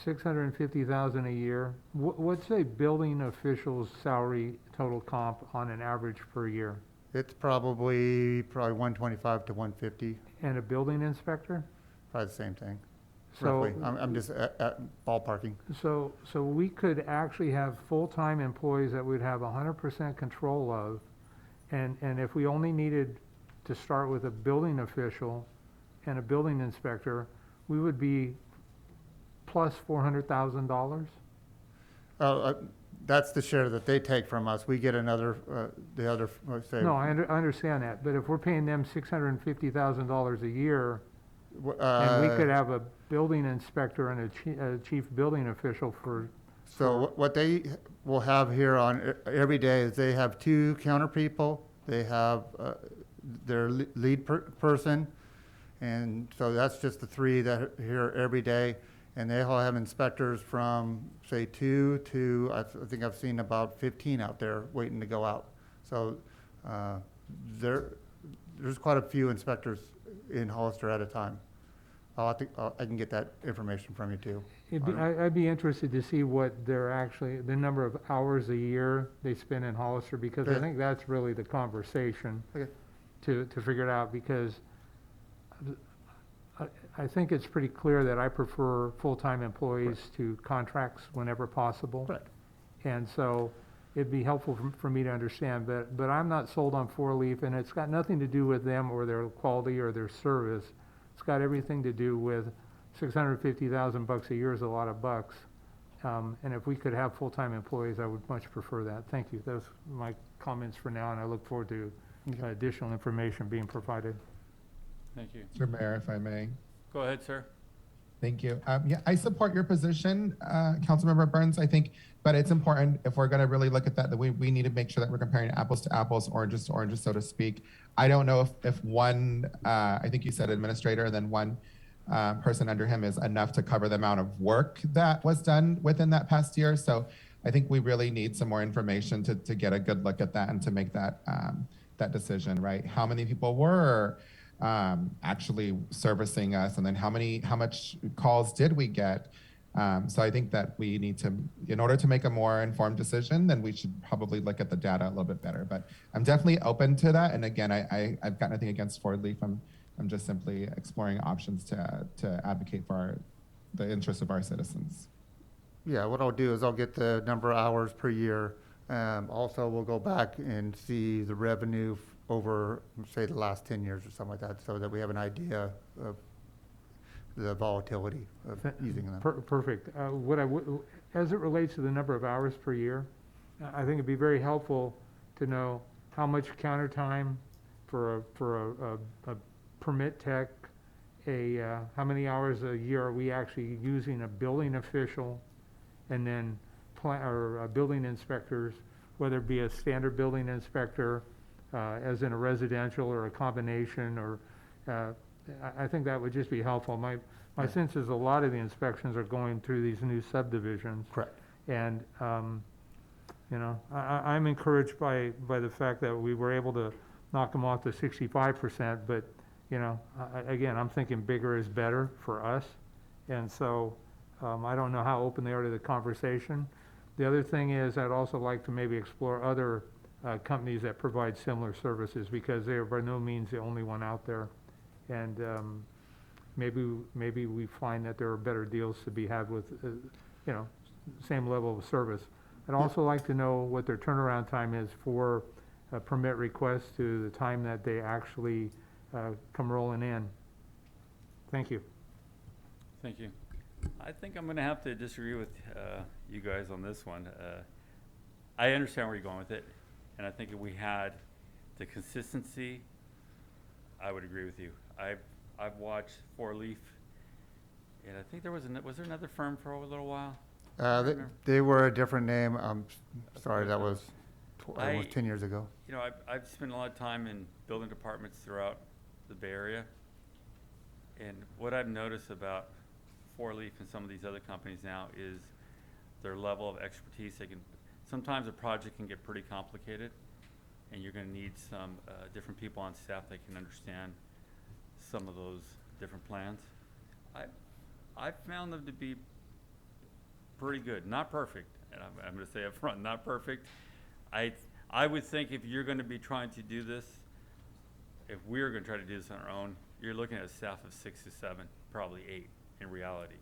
$650,000 a year. What's a building official's salary total comp on an average per year? It's probably 125 to 150, And a building inspector? probably the same thing. So- Roughly. I'm just ballparking. So we could actually have full-time employees that we'd have 100% control of, and if we only needed to start with a building official and a building inspector, we would be plus $400,000? That's the share that they take from us. We get another, the other, let's say. No, I understand that, but if we're paying them $650,000 a year, and we could have a building inspector and a chief building official for. So what they will have here on every day is they have 2 counter people. They have their lead person. And so that's just the 3 that are here every day. And they all have inspectors from, say, 2 to, I think I've seen about 15 out there waiting to go out. So there's quite a few inspectors in Hollister at a time. I can get that information from you too. I'd be interested to see what the number of hours a year they spend in Hollister, because I think that's really the conversation. Okay. To figure it out, because I think it's pretty clear that I prefer full-time employees to contracts whenever possible. Right. And so it'd be helpful for me to understand, but I'm not sold on Four Leaf, and it's got nothing to do with them or their quality or their service. It's got everything to do with $650,000 a year is a lot of bucks. And if we could have full-time employees, I would much prefer that. Thank you. Those are my comments for now, and I look forward to additional information being provided. Thank you. Mr. Mayor, if I may. Go ahead, sir. Thank you. Yeah, I support your position, Councilmember Burns, I think, but it's important if we're going to really look at that we need to make sure that we're comparing apples to apples, oranges to oranges, so to speak. I don't know if one, I think you said administrator, and then one person under him is enough to cover the amount of work that was done within that past year. So I think we really need some more information to get a good look at that and to make that that decision, right? How many people were actually servicing us, and then how much calls did we get? So I think that we need to, in order to make a more informed decision, then we should probably look at the data a little bit better. But I'm definitely open to that. And again, I've got nothing against Ford Leaf. I'm just simply exploring options to advocate for the interests of our citizens. Yeah, what I'll do is I'll get the number of hours per year. Also, we'll go back and see the revenue over, say, the last 10 years or something like that, so that we have an idea of the volatility of using them. Perfect. As it relates to the number of hours per year, I think it'd be very helpful to know how much counter time for a permit tech, how many hours a year are we actually using a building official, and then building inspectors, whether it be a standard building inspector, as in a residential or a combination, or I think that would just be helpful. My sense is a lot of the inspections are going through these new subdivisions. Correct. And, I'm encouraged by the fact that we were able to knock them off to 65%, but, again, I'm thinking bigger is better for us. And so, I don't know how open they are to the conversation. The other thing is, I'd also like to maybe explore other companies that provide similar services, because they are by no means the only one out there. And maybe we find that there are better deals to be had with, same level of service. I'd also like to know what their turnaround time is for a permit request to the time that they actually come rolling in. Thank you. Thank you. I think I'm going to have to disagree with you guys on this one. I understand where you're going with it, and I think if we had the consistency, I would agree with you. I've watched Four Leaf, and I think there was there another firm for a little while? They were a different name. I'm sorry, that was almost 10 years ago. I've spent a lot of time in building departments throughout the Bay Area, and what I've noticed about Four Leaf and some of these other companies now is their level of expertise. Sometimes a project can get pretty complicated, and you're going to need some different people on staff that can understand some of those different plans. I've found them to be pretty good, not perfect, and I'm going to say up front, not perfect. I would think if you're going to be trying to do this, if we're going to try to do this on our own, you're looking at a staff of 6 to 7, probably 8 in reality,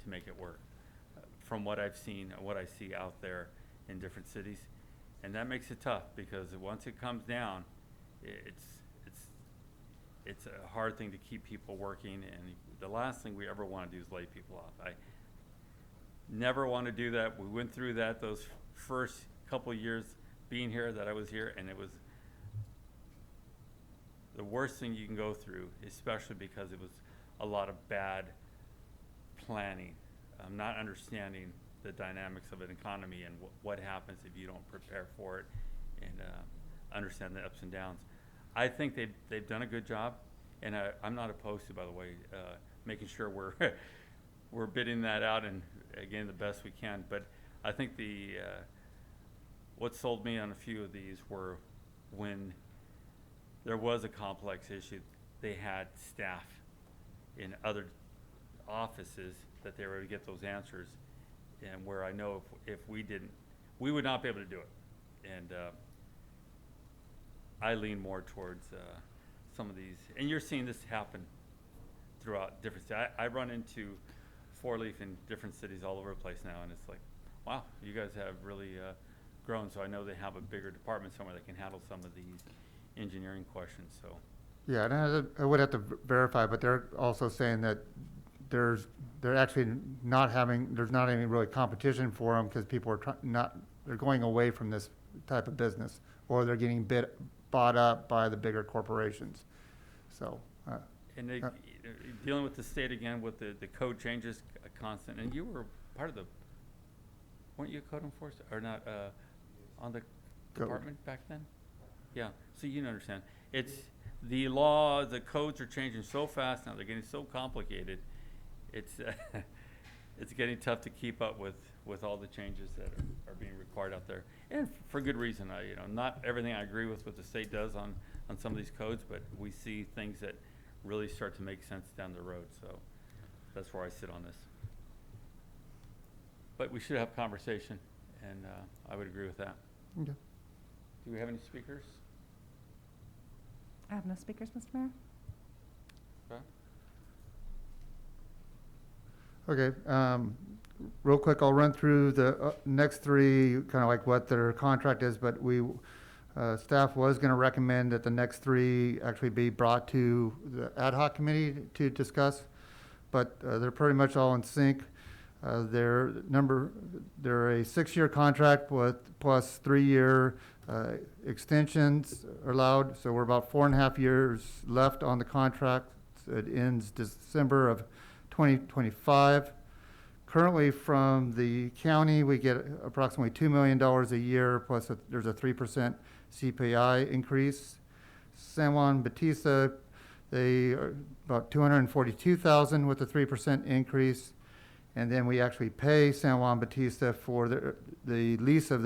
to make it work. From what I've seen and what I see out there in different cities, and that makes it tough, because once it comes down, it's a hard thing to keep people working, and the last thing we ever want to do is lay people off. I never want to do that. We went through that those first couple years being here that I was here, and it was the worst thing you can go through, especially because it was a lot of bad planning, not understanding the dynamics of an economy and what happens if you don't prepare for it and understand the ups and downs. I think they've done a good job, and I'm not opposed to, by the way, making sure we're bidding that out and again the best we can. But I think what sold me on a few of these were when there was a complex issue, they had staff in other offices that they were able to get those answers, and where I know if we didn't, we would not be able to do it. And I lean more towards some of these, and you're seeing this happen throughout different cities. I run into Four Leaf in different cities all over the place now, and it's like, wow, you guys have really grown. So I know they have a bigger department somewhere that can handle some of these engineering questions. So Yeah, and I would have to verify, but they're also saying that they're actually there's not any really competition for them, because people are they're going away from this type of business, or they're getting bought up by the bigger corporations. So. And they, dealing with the state again with the code changes constant, and you were part of weren't you a code enforcer or not on the department back then? Yeah, so you understand. It's the law, the codes are changing so fast now, they're getting so complicated. It's it's getting tough to keep up with all the changes that are being required out there. And for good reason. You know, not everything I agree with what the state does on some of these codes, but we see things that really start to make sense down the road. So that's where I sit on this. But we should have conversation, and I would agree with that. Okay. Do we have any speakers? I have no speakers, Mr. Mayor. Okay, real quick, I'll run through the next three, kind of like what their contract is, but staff was gonna recommend that the next three actually be brought to the ad hoc committee to discuss, but they're pretty much all in sync. They're a 6-year contract with plus 3-year extensions are allowed, so we're about 4.5 years left on the contract. It ends December of 2025. Currently from the county, we get approximately $2 million a year, plus there's a 3% CPI increase. San Juan Bautista, they are about $242,000 with a 3% increase. And then we actually pay San Juan Bautista for the lease of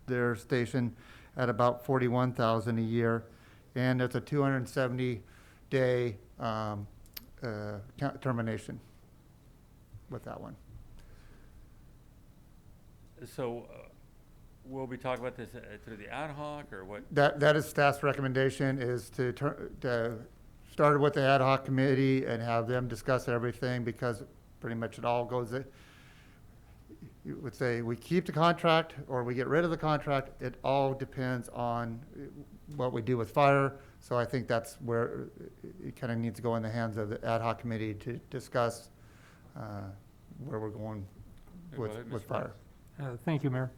their station at about $41,000 a year. And it's a 270-day termination with that one. So we'll be talking about this through the ad hoc or what? That is staff's recommendation, is to start with the ad hoc committee and have them discuss everything, because pretty much it all goes, you would say we keep the contract or we get rid of the contract. It all depends on what we do with fire. So I think that's where it kind of needs to go in the hands of the ad hoc committee to discuss where we're going Go ahead, with Mr. fire. Thank you, Mayor.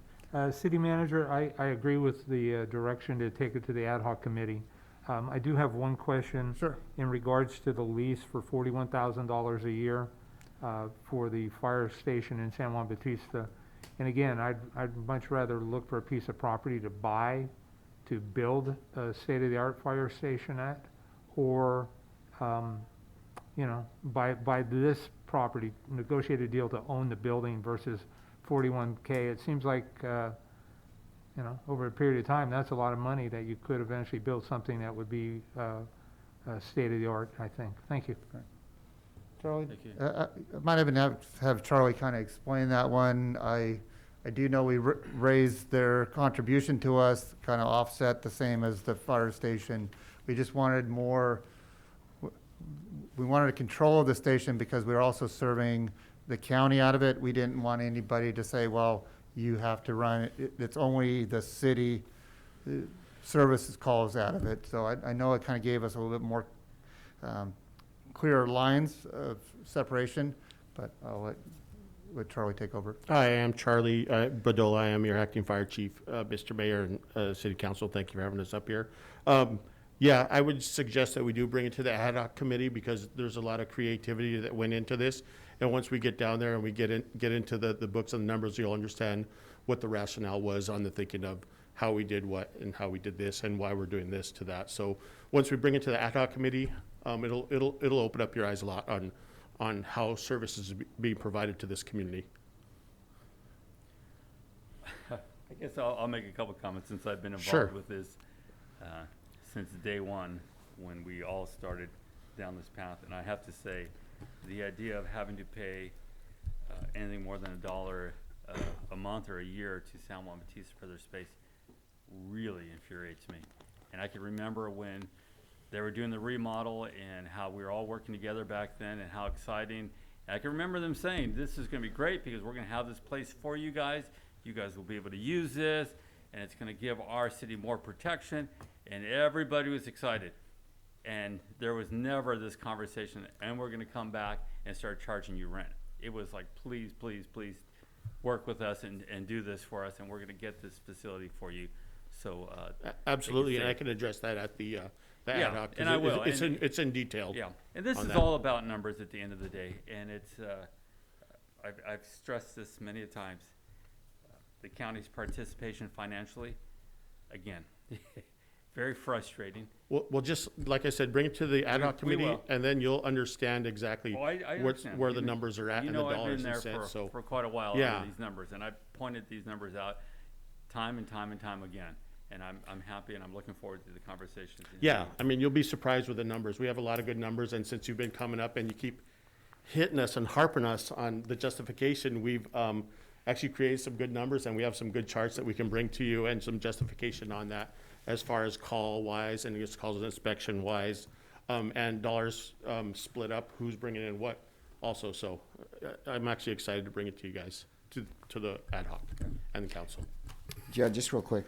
City Manager, I agree with the direction to take it to the ad hoc committee. I do have one question. Sure. In regards to the lease for $41,000 a year for the fire station in San Juan Bautista. And again, I'd much rather look for a piece of property to buy, to build a state-of-the-art fire station at, or, you know, buy this property, negotiate a deal to own the building versus $41K. It seems like, you know, over a period of time, that's a lot of money that you could eventually build something that would be state-of-the-art, I think. Thank you. Charlie? Thank you. I might even have Charlie kind of explain that one. I do know we raised their contribution to us, kind of offset the same as the fire station. We just wanted more, we wanted control of the station because we were also serving the county out of it. We didn't want anybody to say, well, you have to run it. It's only the city services calls out of it. So I know it kind of gave us a little bit more clearer lines of separation, but I'll let Charlie take over. Hi, I am Charlie Badola. I am your acting fire chief. Mr. Mayor and City Council, thank you for having us up here. Yeah, I would suggest that we do bring it to the ad hoc committee because there's a lot of creativity that went into this. And once we get down there and we get into the books and the numbers, you'll understand what the rationale was on the thinking of how we did what and how we did this and why we're doing this to that. So once we bring it to the ad hoc committee, it'll open up your eyes a lot on how services are being provided to this community. I guess I'll make a couple comments since I've been involved Sure. with this since day one when we all started down this path. And I have to say, the idea of having to pay anything more than $1 a month or a year to San Juan Bautista for their space really infuriates me. And I can remember when they were doing the remodel and how we were all working together back then and how exciting. And I can remember them saying, this is going to be great because we're going to have this place for you guys. You guys will be able to use this, and it's going to give our city more protection. And everybody was excited. And there was never this conversation, and we're going to come back and start charging you rent. It was like, please, please, please work with us and do this for us, and we're going to get this facility for you. So Absolutely, and I can address that at the ad hoc. 'cause and I will. It's in detail. Yeah, and this on is that. all about numbers at the end of the day, and it's I've stressed this many a times. The county's participation financially, again, very frustrating. Well, just like I said, bring it to the ad hoc We committee, will. and then you'll understand exactly Oh, I what's, understand. where the You- numbers are at You and the know, I've dollars been and there cents, so. for quite a while Yeah. under these numbers, and I've pointed these numbers out time and time and time again. And I'm happy and I'm looking forward to the conversations. Yeah, I mean, you'll be surprised with the numbers. We have a lot of good numbers, and since you've been coming up and you keep hitting us and harping us on the justification, we've actually created some good numbers, and we have some good charts that we can bring to you and some justification on that as far as call-wise and just calls inspection-wise, and dollars split up, who's bringing in what also. So I'm actually excited to bring it to you guys, to the ad hoc and the council. Yeah, just real quick,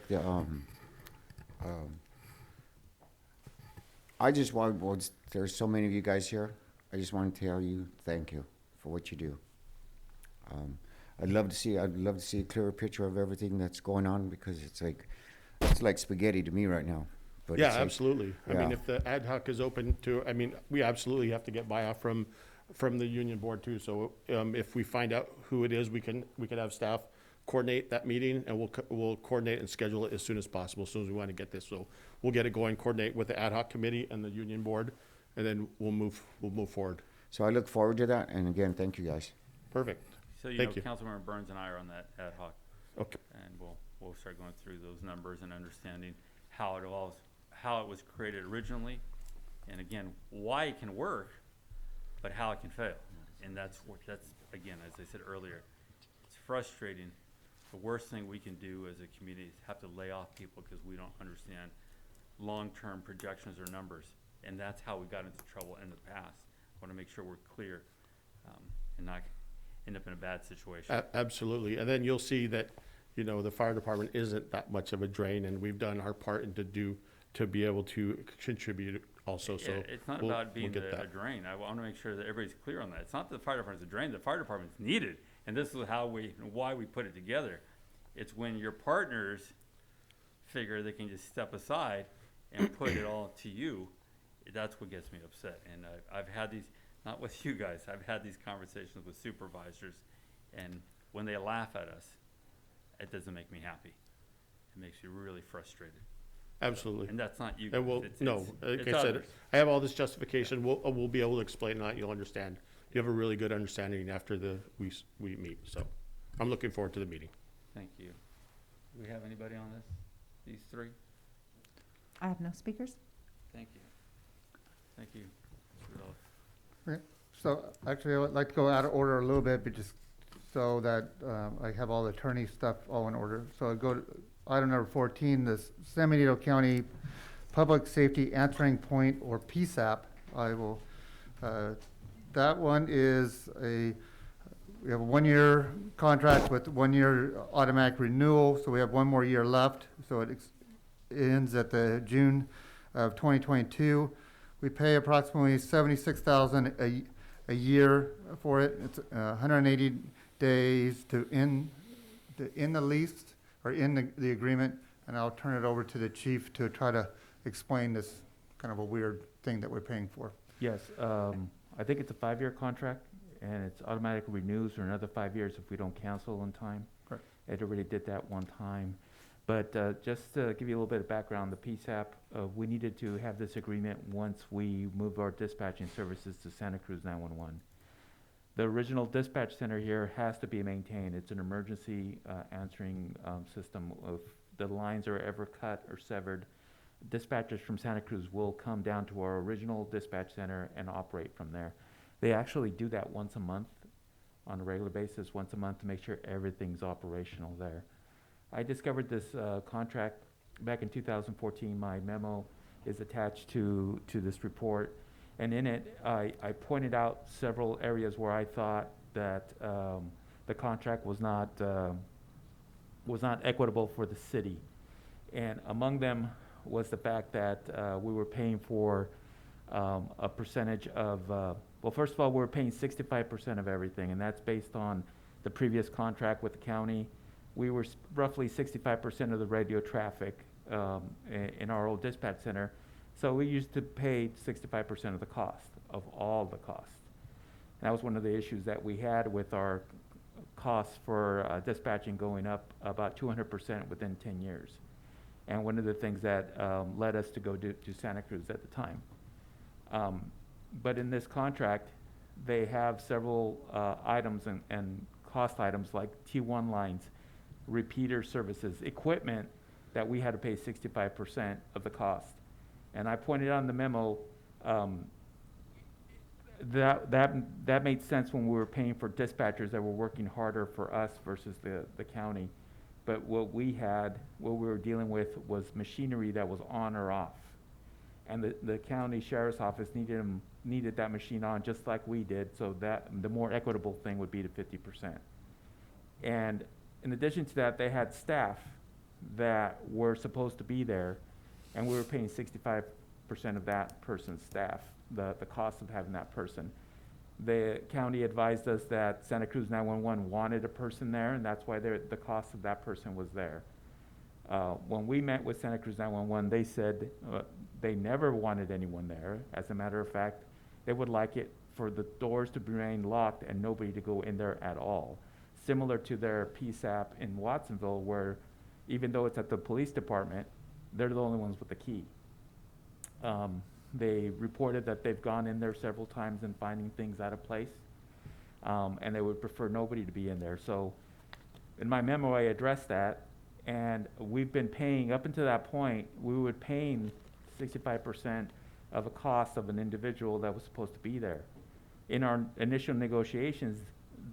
I just want, there's so many of you guys here, I just want to tell you, thank you for what you do. I'd love to see a clearer picture of everything that's going on, because it's like spaghetti to me right now. But Yeah, it's like- absolutely. I mean, yeah. if the ad hoc is open to, I mean, we absolutely have to get buy-off from the union board too. So, if we find out who it is, we can have staff coordinate that meeting, and we'll coordinate and schedule it as soon as possible, as soon as we want to get this. So we'll get it going, coordinate with the ad hoc committee and the union board, and then we'll move forward. So I look forward to that, and again, thank you guys. Perfect. So, you Thank know, you. Councilmember Burns and I are on that ad hoc, Okay. and we'll start going through those numbers and understanding how it was created originally, and again, why it can work, but how it can fail. And that's again, as I said earlier, it's frustrating. The worst thing we can do as a community is have to lay off people because we don't understand long-term projections or numbers. And that's how we got into trouble in the past. I want to make sure we're clear, and not end up in a bad situation. Absolutely. And then you'll see that, you know, the fire department isn't that much of a drain, and we've done our part and to be able to contribute also. So It's not we'll about being get a that. drain. I want to make sure that everybody's clear on that. It's not that the fire department's a drain. The fire department's needed. And this is why we put it together. It's when your partners figure they can just step aside and put it all to you, that's what gets me upset. And I've had these, not with you guys, I've had these conversations with supervisors, and when they laugh at us, it doesn't make me happy. It makes me really frustrated. Absolutely. And that's not you guys. And we'll, no, like I said, others. I have all this justification. We'll be able to explain that. You'll understand. You have a really good understanding after we meet. So I'm looking forward to the meeting. Thank you. Do we have anybody on this? These three? I have no speakers. Thank you. Thank you, Mr. Rudolph. Okay. So actually, I would like to go out of order a little bit, but just so that I have all the attorney stuff all in order. So I go to item number 14, the San Benito County Public Safety Answering Point, or PSAP. I will, that one is we have a 1-year contract with 1-year automatic renewal, so we have 1 more year left. So it ends at the June of 2022. We pay approximately $76,000 a year for it. It's 180 days to end the lease or end the agreement, and I'll turn it over to the chief to try to explain this kind of a weird thing that we're paying for. Yes, I think it's a 5-year contract, and it's automatically renews for another 5 years if we don't cancel on time. Correct. It already did that one time. But just to give you a little bit of background, the PSAP, we needed to have this agreement once we moved our dispatching services to Santa Cruz 911. The original dispatch center here has to be maintained. It's an emergency answering system. If the lines are ever cut or severed, dispatchers from Santa Cruz will come down to our original dispatch center and operate from there. They actually do that once a month, on a regular basis, once a month, to make sure everything's operational there. I discovered this contract back in 2014. My memo is attached to this report. And in it, I pointed out several areas where I thought that the contract was not equitable for the city. And among them was the fact that we were paying for a percentage of, well, first of all, we were paying 65% of everything, and that's based on the previous contract with the county. We were roughly 65% of the radio traffic in our old dispatch center. So we used to pay 65% of the cost, of all the costs. And that was one of the issues that we had with our costs for dispatching going up about 200% within 10 years. and one of the things that led us to go to Santa Cruz at the time. But in this contract, they have several items and cost items like T1 lines, repeater services, equipment that we had to pay 65% of the cost. And I pointed out in the memo, that made sense when we were paying for dispatchers that were working harder for us versus the county. But what we were dealing with was machinery that was on or off. And the county sheriff's office needed that machine on just like we did, so that the more equitable thing would be to 50%. And in addition to that, they had staff that were supposed to be there, and we were paying 65% of that person's staff, the cost of having that person. The county advised us that Santa Cruz 911 wanted a person there, and that's why the cost of that person was there. When we met with Santa Cruz 911, they said they never wanted anyone there. As a matter of fact, they would like it for the doors to remain locked and nobody to go in there at all. Similar to their PSAP in Watsonville, where even though it's at the police department, they're the only ones with the key. They reported that they've gone in there several times and finding things out of place, and they would prefer nobody to be in there. So in my memo, I addressed that, and we've been paying, up until that point, we were paying 65% of a cost of an individual that was supposed to be there. In our initial negotiations,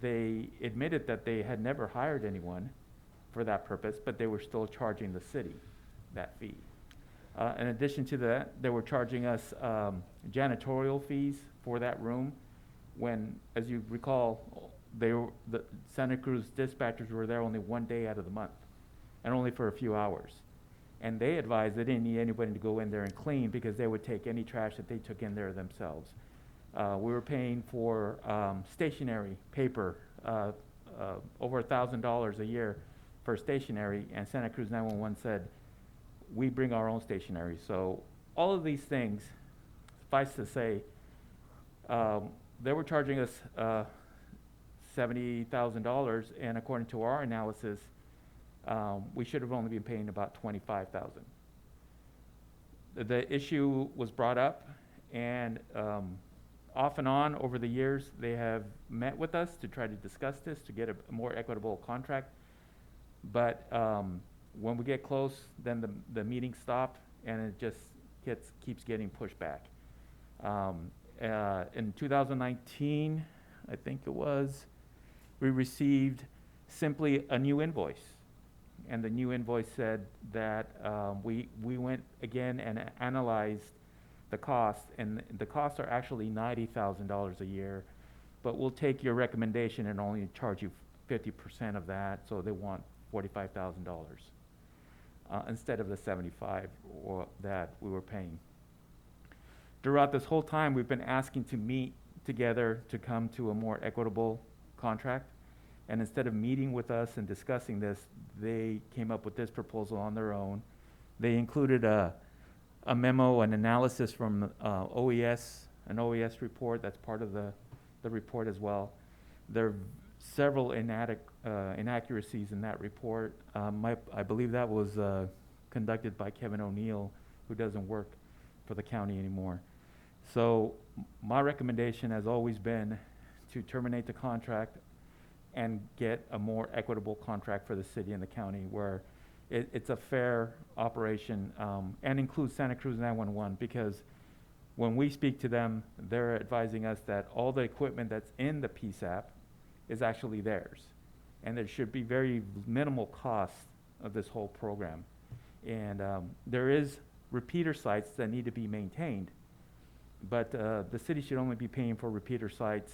they admitted that they had never hired anyone for that purpose, but they were still charging the city that fee. In addition to that, they were charging us janitorial fees for that room when, as you recall, the Santa Cruz dispatchers were there only one day out of the month and only for a few hours. And they advised they didn't need anybody to go in there and clean because they would take any trash that they took in there themselves. We were paying for stationery, paper, over $1,000 a year for stationery, and Santa Cruz 911 said, we bring our own stationery. So all of these things, suffice to say, they were charging us $70,000, and according to our analysis, we should have only been paying about $25,000. The issue was brought up, and off and on over the years, they have met with us to try to discuss this, to get a more equitable contract. But when we get close, then the meetings stop, and it just keeps getting pushed back. In 2019, I think it was, we received simply a new invoice. And the new invoice said that we went again and analyzed the costs, and the costs are actually $90,000 a year, but we'll take your recommendation and only charge you 50% of that, so they want $45,000 instead of the $75,000 that we were paying. Throughout this whole time, we've been asking to meet together to come to a more equitable contract. And instead of meeting with us and discussing this, they came up with this proposal on their own. They included a memo, an analysis from OES, an OES report that's part of the report as well. There are several inaccuracies in that report. I believe that was conducted by Kevin O'Neill, who doesn't work for the county anymore. So my recommendation has always been to terminate the contract and get a more equitable contract for the city and the county where it's a fair operation, and includes Santa Cruz 911, because when we speak to them, they're advising us that all the equipment that's in the PSAP is actually theirs. And there should be very minimal cost of this whole program. And there is repeater sites that need to be maintained, but the city should only be paying for repeater sites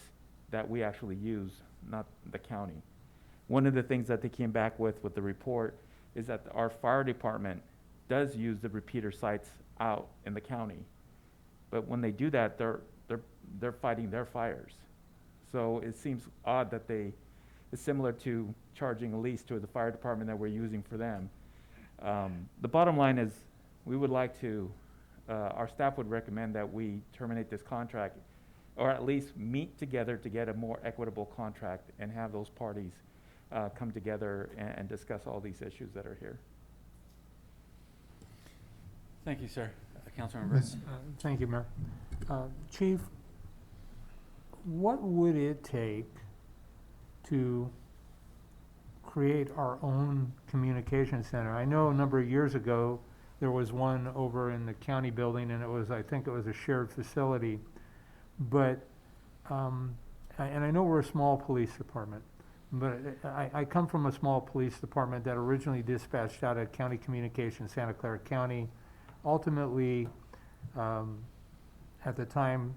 that we actually use, not the county. One of the things that they came back with the report is that our fire department does use the repeater sites out in the county. But when they do that, they're fighting their fires. So it seems odd that it's similar to charging a lease to the fire department that we're using for them. The bottom line is we would like to, our staff would recommend that we terminate this contract, or at least meet together to get a more equitable contract and have those parties come together and discuss all these issues that are here. Thank you, sir. Councilmember Burns. Thank you, Mayor. Chief, what would it take to create our own communication center? I know a number of years ago, there was one over in the county building, and I think it was a shared facility. But, and I know we're a small police department, but I come from a small police department that originally dispatched out of County Communications, Santa Clara County. Ultimately, at the time,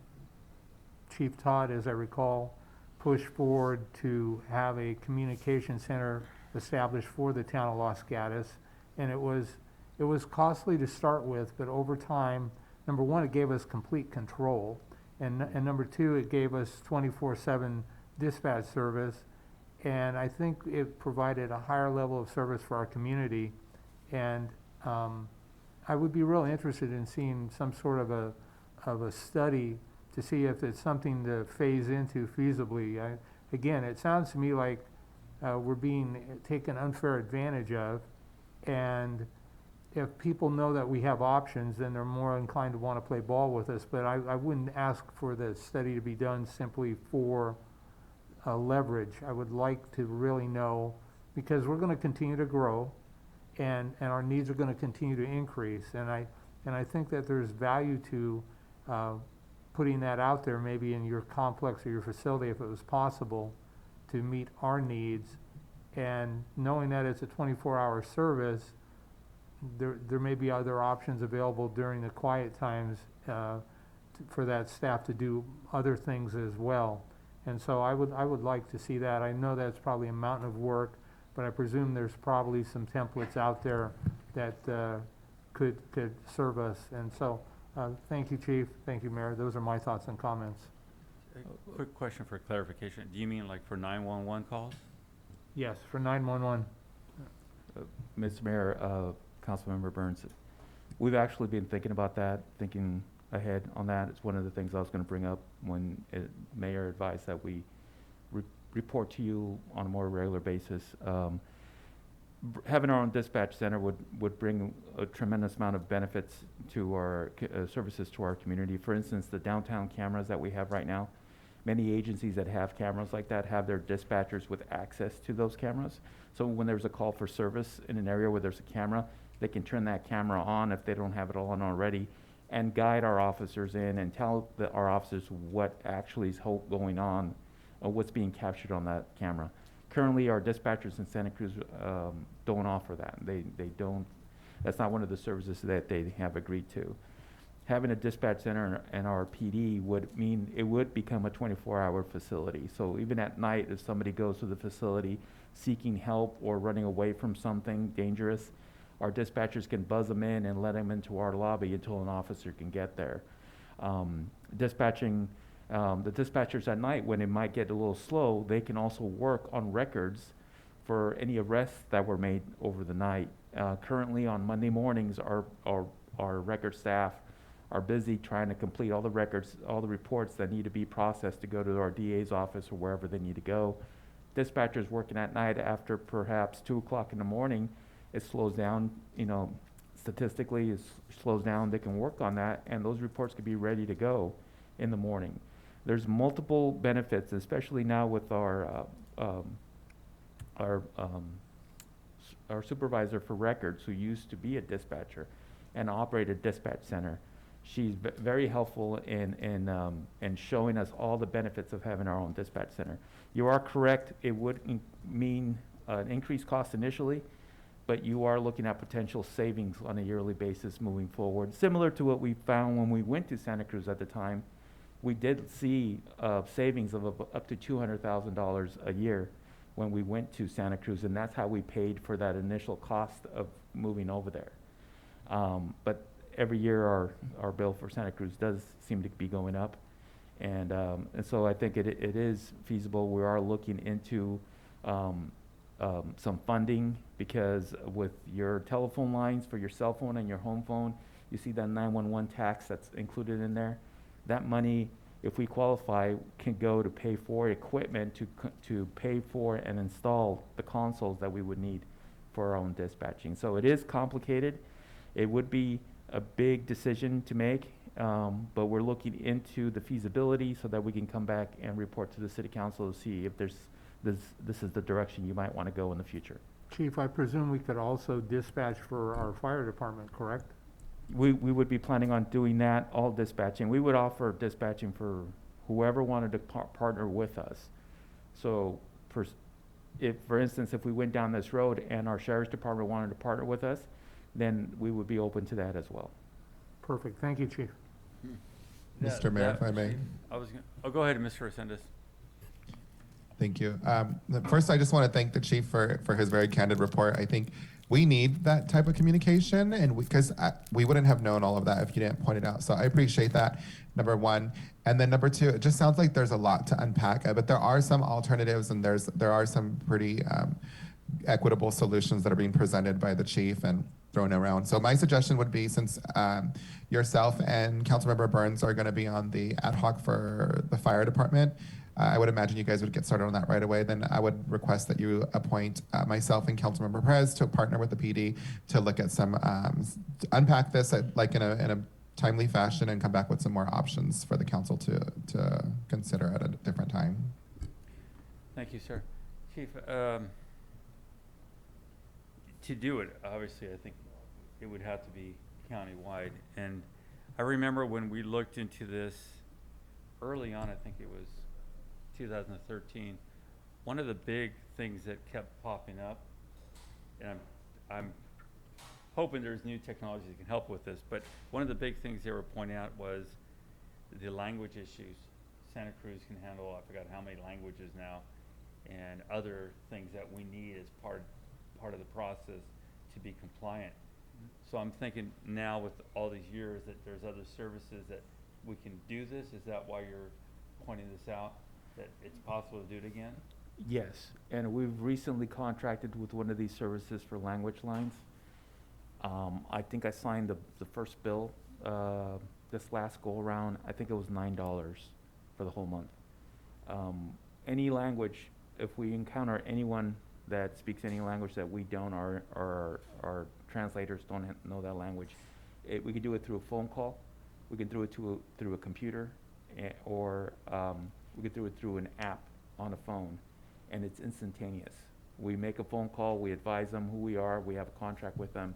Chief Todd, as I recall, pushed forward to have a communication center established for the town of Los Gatos. And it was costly to start with, but over time, number one, it gave us complete control. And number two, it gave us 24/7 dispatch service. And I think it provided a higher level of service for our community. And I would be really interested in seeing some sort of a study to see if it's something to phase into feasibly. Again, it sounds to me like we're being taken unfair advantage of. And if people know that we have options, then they're more inclined to want to play ball with us. But I wouldn't ask for the study to be done simply for leverage. I would like to really know, because we're going to continue to grow, and our needs are going to continue to increase. And I think that there's value to putting that out there, maybe in your complex or your facility, if it was possible, to meet our needs. And knowing that it's a 24-hour service, there may be other options available during the quiet times for that staff to do other things as well. And so I would like to see that. I know that's probably a mountain of work, but I presume there's probably some templates out there that could serve us. And so thank you, Chief. Thank you, Mayor. Those are my thoughts and comments. A quick question for clarification. Do you mean like for 911 calls? Yes, for 911. Mr. Mayor, Councilmember Burns, we've actually been thinking about that, thinking ahead on that. It's one of the things I was going to bring up when Mayor advised that we report to you on a more regular basis. Having our own dispatch center would bring a tremendous amount of benefits to our services to our community. For instance, the downtown cameras that we have right now, many agencies that have cameras like that have their dispatchers with access to those cameras. So when there's a call for service in an area where there's a camera, they can turn that camera on if they don't have it on already, and guide our officers in and tell our officers what actually is going on, or what's being captured on that camera. Currently, our dispatchers in Santa Cruz don't offer that. They don't. That's not one of the services that they have agreed to. Having a dispatch center and our PD would mean it would become a 24-hour facility. So even at night, if somebody goes to the facility seeking help or running away from something dangerous, our dispatchers can buzz them in and let them into our lobby until an officer can get there. Dispatching, the dispatchers at night, when it might get a little slow, they can also work on records for any arrests that were made over the night. Currently on Monday mornings, our record staff are busy trying to complete all the records, all the reports that need to be processed to go to our DA's office or wherever they need to go. Dispatchers working at night after perhaps 2 o'clock in the morning, it slows down, statistically it slows down. They can work on that, and those reports could be ready to go in the morning. There's multiple benefits, especially now with our supervisor for records, who used to be a dispatcher and operate a dispatch center. She's very helpful in showing us all the benefits of having our own dispatch center. You are correct, it would mean an increased cost initially, but you are looking at potential savings on a yearly basis moving forward. Similar to what we found when we went to Santa Cruz at the time, we did see savings of up to $200,000 a year when we went to Santa Cruz, and that's how we paid for that initial cost of moving over there. But every year our bill for Santa Cruz does seem to be going up. And so I think it is feasible. We are looking into some funding, because with your telephone lines for your cell phone and your home phone, you see that 911 tax that's included in there. That money, if we qualify, can go to pay for equipment to pay for and install the consoles that we would need for our own dispatching. So it is complicated. It would be a big decision to make, but we're looking into the feasibility so that we can come back and report to the city council to see if this is the direction you might want to go in the future. Chief, I presume we could also dispatch for our fire department, correct? We would be planning on doing that, all dispatching. We would offer dispatching for whoever wanted to partner with us. So for instance, if we went down this road and our sheriff's department wanted to partner with us, then we would be open to that as well. Perfect. Thank you, Chief. Mr. Mayor, if I may. Go ahead, Mr. Resendez. Thank you. First, I just want to thank the chief for his very candid report. I think we need that type of communication, and because we wouldn't have known all of that if you didn't point it out. So I appreciate that, number one. And then number two, it just sounds like there's a lot to unpack, but there are some alternatives, and there are some pretty equitable solutions that are being presented by the chief and thrown around. So my suggestion would be, since yourself and Councilmember Burns are going to be on the ad hoc for the fire department, I would imagine you guys would get started on that right away. Then I would request that you appoint myself and Councilmember Perez to partner with the PD to look at some, to unpack this in a timely fashion and come back with some more options for the council to consider at a different time. Thank you, sir. Chief, to do it, obviously, I think it would have to be countywide. And I remember when we looked into this early on, I think it was 2013, one of the big things that kept popping up, and I'm hoping there's new technology that can help with this, but one of the big things they were pointing out was the language issues. Santa Cruz can handle, I forgot how many languages now, and other things that we need as part of the process to be compliant. So I'm thinking now with all these years that there's other services that we can do this. Is that why you're pointing this out, that it's possible to do it again? Yes, and we've recently contracted with one of these services for language lines. I think I signed the first bill this last go around. I think it was $9 for the whole month. Any language, if we encounter anyone that speaks any language that we don't, or our translators don't know that language, we could do it through a phone call. We could do it through a computer, or we could do it through an app on a phone, and it's instantaneous. We make a phone call, we advise them who we are, we have a contract with them,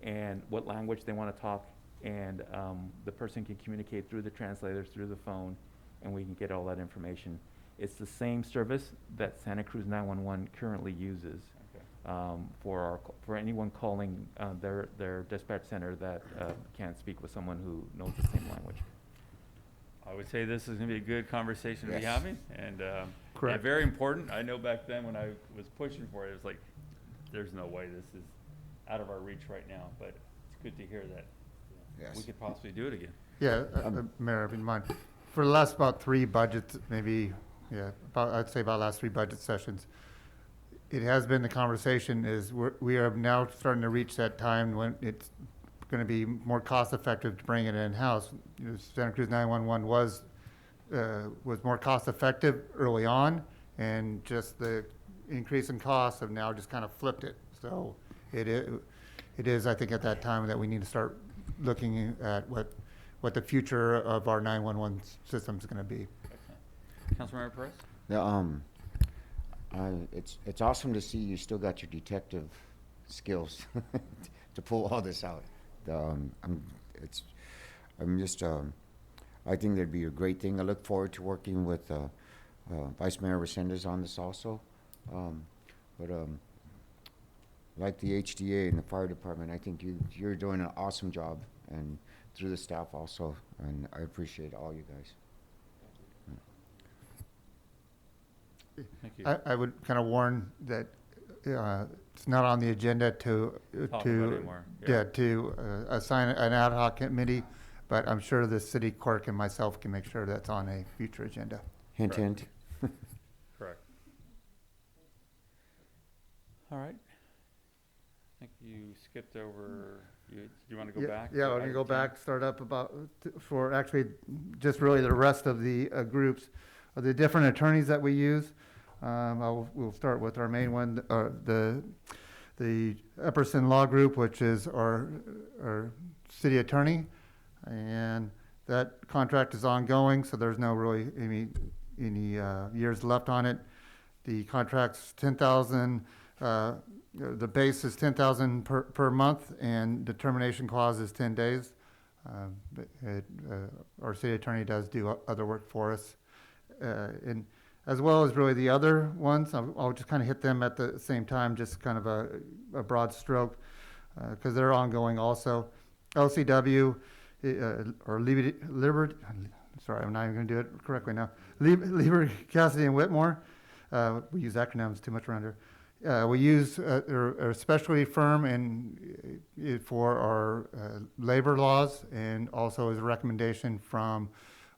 and what language they want to talk, and the person can communicate through the translators, through the phone, and we can get all that information. It's the same service that Santa Cruz 911 currently uses. Okay. For anyone calling their dispatch center that can't speak with someone who knows the same language. I would say this is going to be a good conversation to be Yes. having, and Correct. very important. I know back then when I was pushing for it, it was like, there's no way this is out of our reach right now, but it's good to hear that Yes. we could possibly do it again. Yeah, Mayor, if you don't mind, for the last about 3 budgets, maybe, I'd say about last 3 budget sessions, it has been the conversation is we are now starting to reach that time when it's going to be more cost effective to bring it in-house. Santa Cruz 911 was more cost effective early on, and just the increase in costs have now just kind of flipped it. So it is, I think, at that time that we need to start looking at what the future of our 911 system is going to be. Councilmember Perez? Yeah, it's awesome to see you still got your detective skills to pull all this out. I think that'd be a great thing. I look forward to working with Vice Mayor Resendez on this also. Like the HDA and the fire department, I think you're doing an awesome job, and through the staff also, and I appreciate all you guys. Thank you. I would kind of warn that it's not on the agenda to Talk about it anymore. to assign an ad hoc committee, but I'm sure the city clerk and myself can make sure that's on a future agenda. Hint, Correct. hint. Correct. All right. I think you skipped over, you want to go back? Yeah, to we're gonna item go 10? back, start up for actually just really the rest of the groups, the different attorneys that we use. We'll start with our main one, the the Epperson Law Group, which is our city attorney, and that contract is ongoing, so there's no really any years left on it. The contract's 10,000. The base is 10,000 per month, and the termination clause is 10 days. Our city attorney does do other work for us, and as well as really the other ones. I'll just kind of hit them at the same time, just kind of a broad stroke, because they're ongoing also. LCW, or Liberty, sorry, I'm not even going to do it correctly now. Liberty, Cassidy, and Whitmore. We use acronyms too much around here. We use a specialty firm for our labor laws, and also as a recommendation from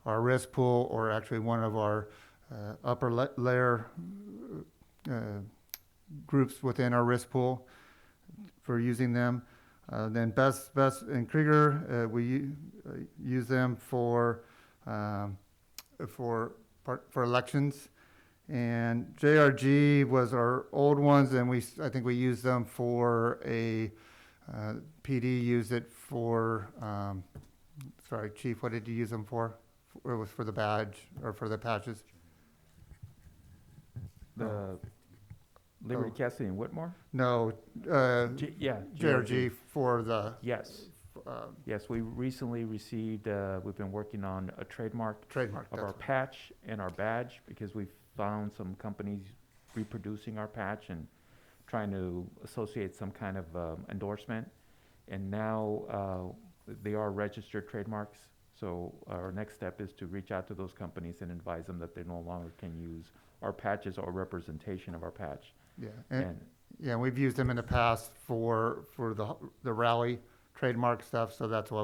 our risk pool, or actually one of our upper layer groups within our risk pool for using them. Then Best and Krieger, we use them for elections. And JRG was our old ones, and I think we used them for PD used it for, sorry, Chief, what did you use them for? It was for the badge, or for the patches? The Liberty, Cassidy, and Whitmore? No, Yeah. JRG for the, Yes. Yes, we recently received, we've been working on a trademark trademark. of our patch and our badge, because we found some companies reproducing our patch and trying to associate some kind of endorsement. And now they are registered trademarks. So our next step is to reach out to those companies and advise them that they no longer can use our patches or representation of our patch. Yeah, And yeah, we've used them in the past for the rally trademark stuff, so that's why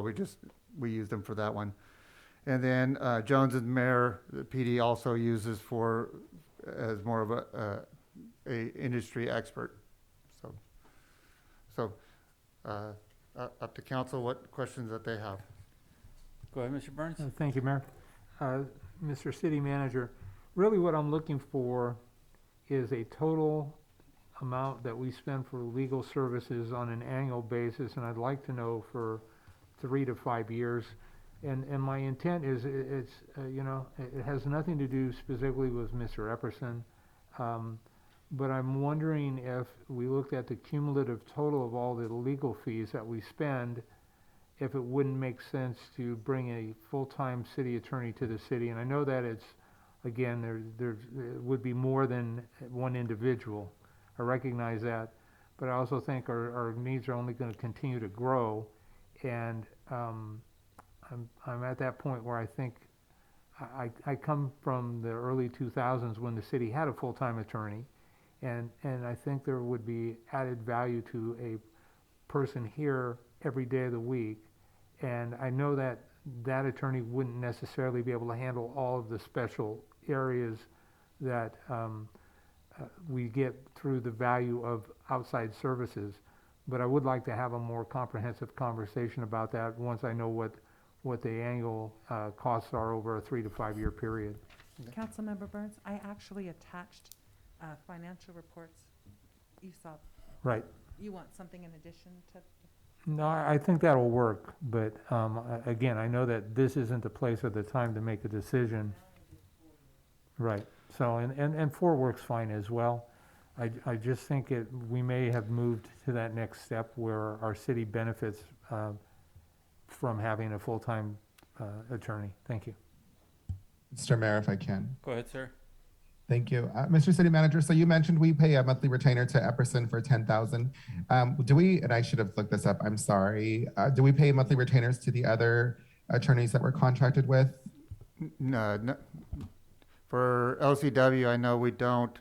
we used them for that one. And then Jones and Mayer, the PD also uses as more of a industry expert. So up to council, what questions that they have. Go ahead, Mr. Burns. Thank you, Mayor. Mr. City Manager, really what I'm looking for is a total amount that we spend for legal services on an annual basis, and I'd like to know for 3 to 5 years. And my intent is, it has nothing to do specifically with Mr. Epperson, but I'm wondering if we looked at the cumulative total of all the legal fees that we spend, if it wouldn't make sense to bring a full-time city attorney to the city. And I know that it's, again, there would be more than one individual. I recognize that, but I also think our needs are only going to continue to grow, and I'm at that point where I think I come from the early 2000s when the city had a full-time attorney, and I think there would be added value to a person here every day of the week. And I know that that attorney wouldn't necessarily be able to handle all of the special areas that we get through the value of outside services. But I would like to have a more comprehensive conversation about that once I know what the annual costs are over a 3 to 5 year period. Councilmember Burns, I actually attached financial reports. You saw, Right. you want something in addition to? No, I think that'll work, but again, I know that this isn't the place or the time to make a decision. Right, so, and 4 works fine as well. I just think we may have moved to that next step where our city benefits from having a full-time attorney. Thank you. Mr. Mayor, if I can. Go ahead, sir. Thank you. Mr. City Manager, so you mentioned we pay a monthly retainer to Epperson for $10,000. Do we, and I should have looked this up, I'm sorry, do we pay monthly retainers to the other attorneys that we're contracted with? No, for LCW, I know we don't.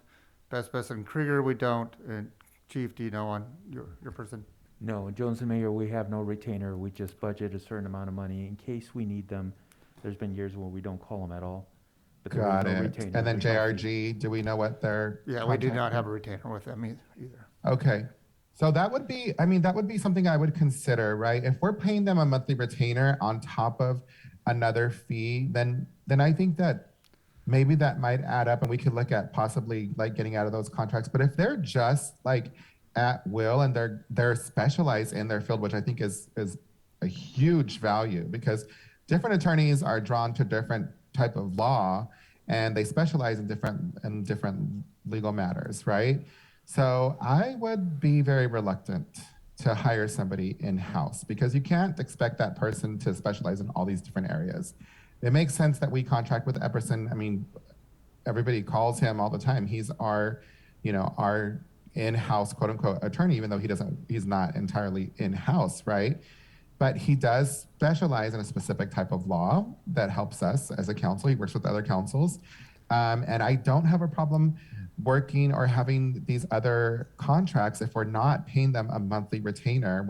Best and Krieger, we don't. And Chief, do you know on your person? no, Jones and Mayer, we have no retainer. We just budget a certain amount of money in case we need them. There's been years where we don't call them at all. But there is Got no it. retainer. And then There's no fee. JRG, do we know what their? Yeah, we do contract not is? have a retainer with them either. Okay. So that would be, that would be something I would consider, right? If we're paying them a monthly retainer on top of another fee, then I think that maybe that might add up and we could look at possibly like getting out of those contracts. But if they're just like at will, and they're specialized in their field, which I think is a huge value, because different attorneys are drawn to different type of law, and they specialize in different legal matters, right? So I would be very reluctant to hire somebody in-house, because you can't expect that person to specialize in all these different areas. It makes sense that we contract with Epperson. I mean, everybody calls him all the time. He's our, our in-house quote unquote attorney, even though he's not entirely in-house, right? But he does specialize in a specific type of law that helps us as a council. He works with other councils. And I don't have a problem working or having these other contracts if we're not paying them a monthly retainer.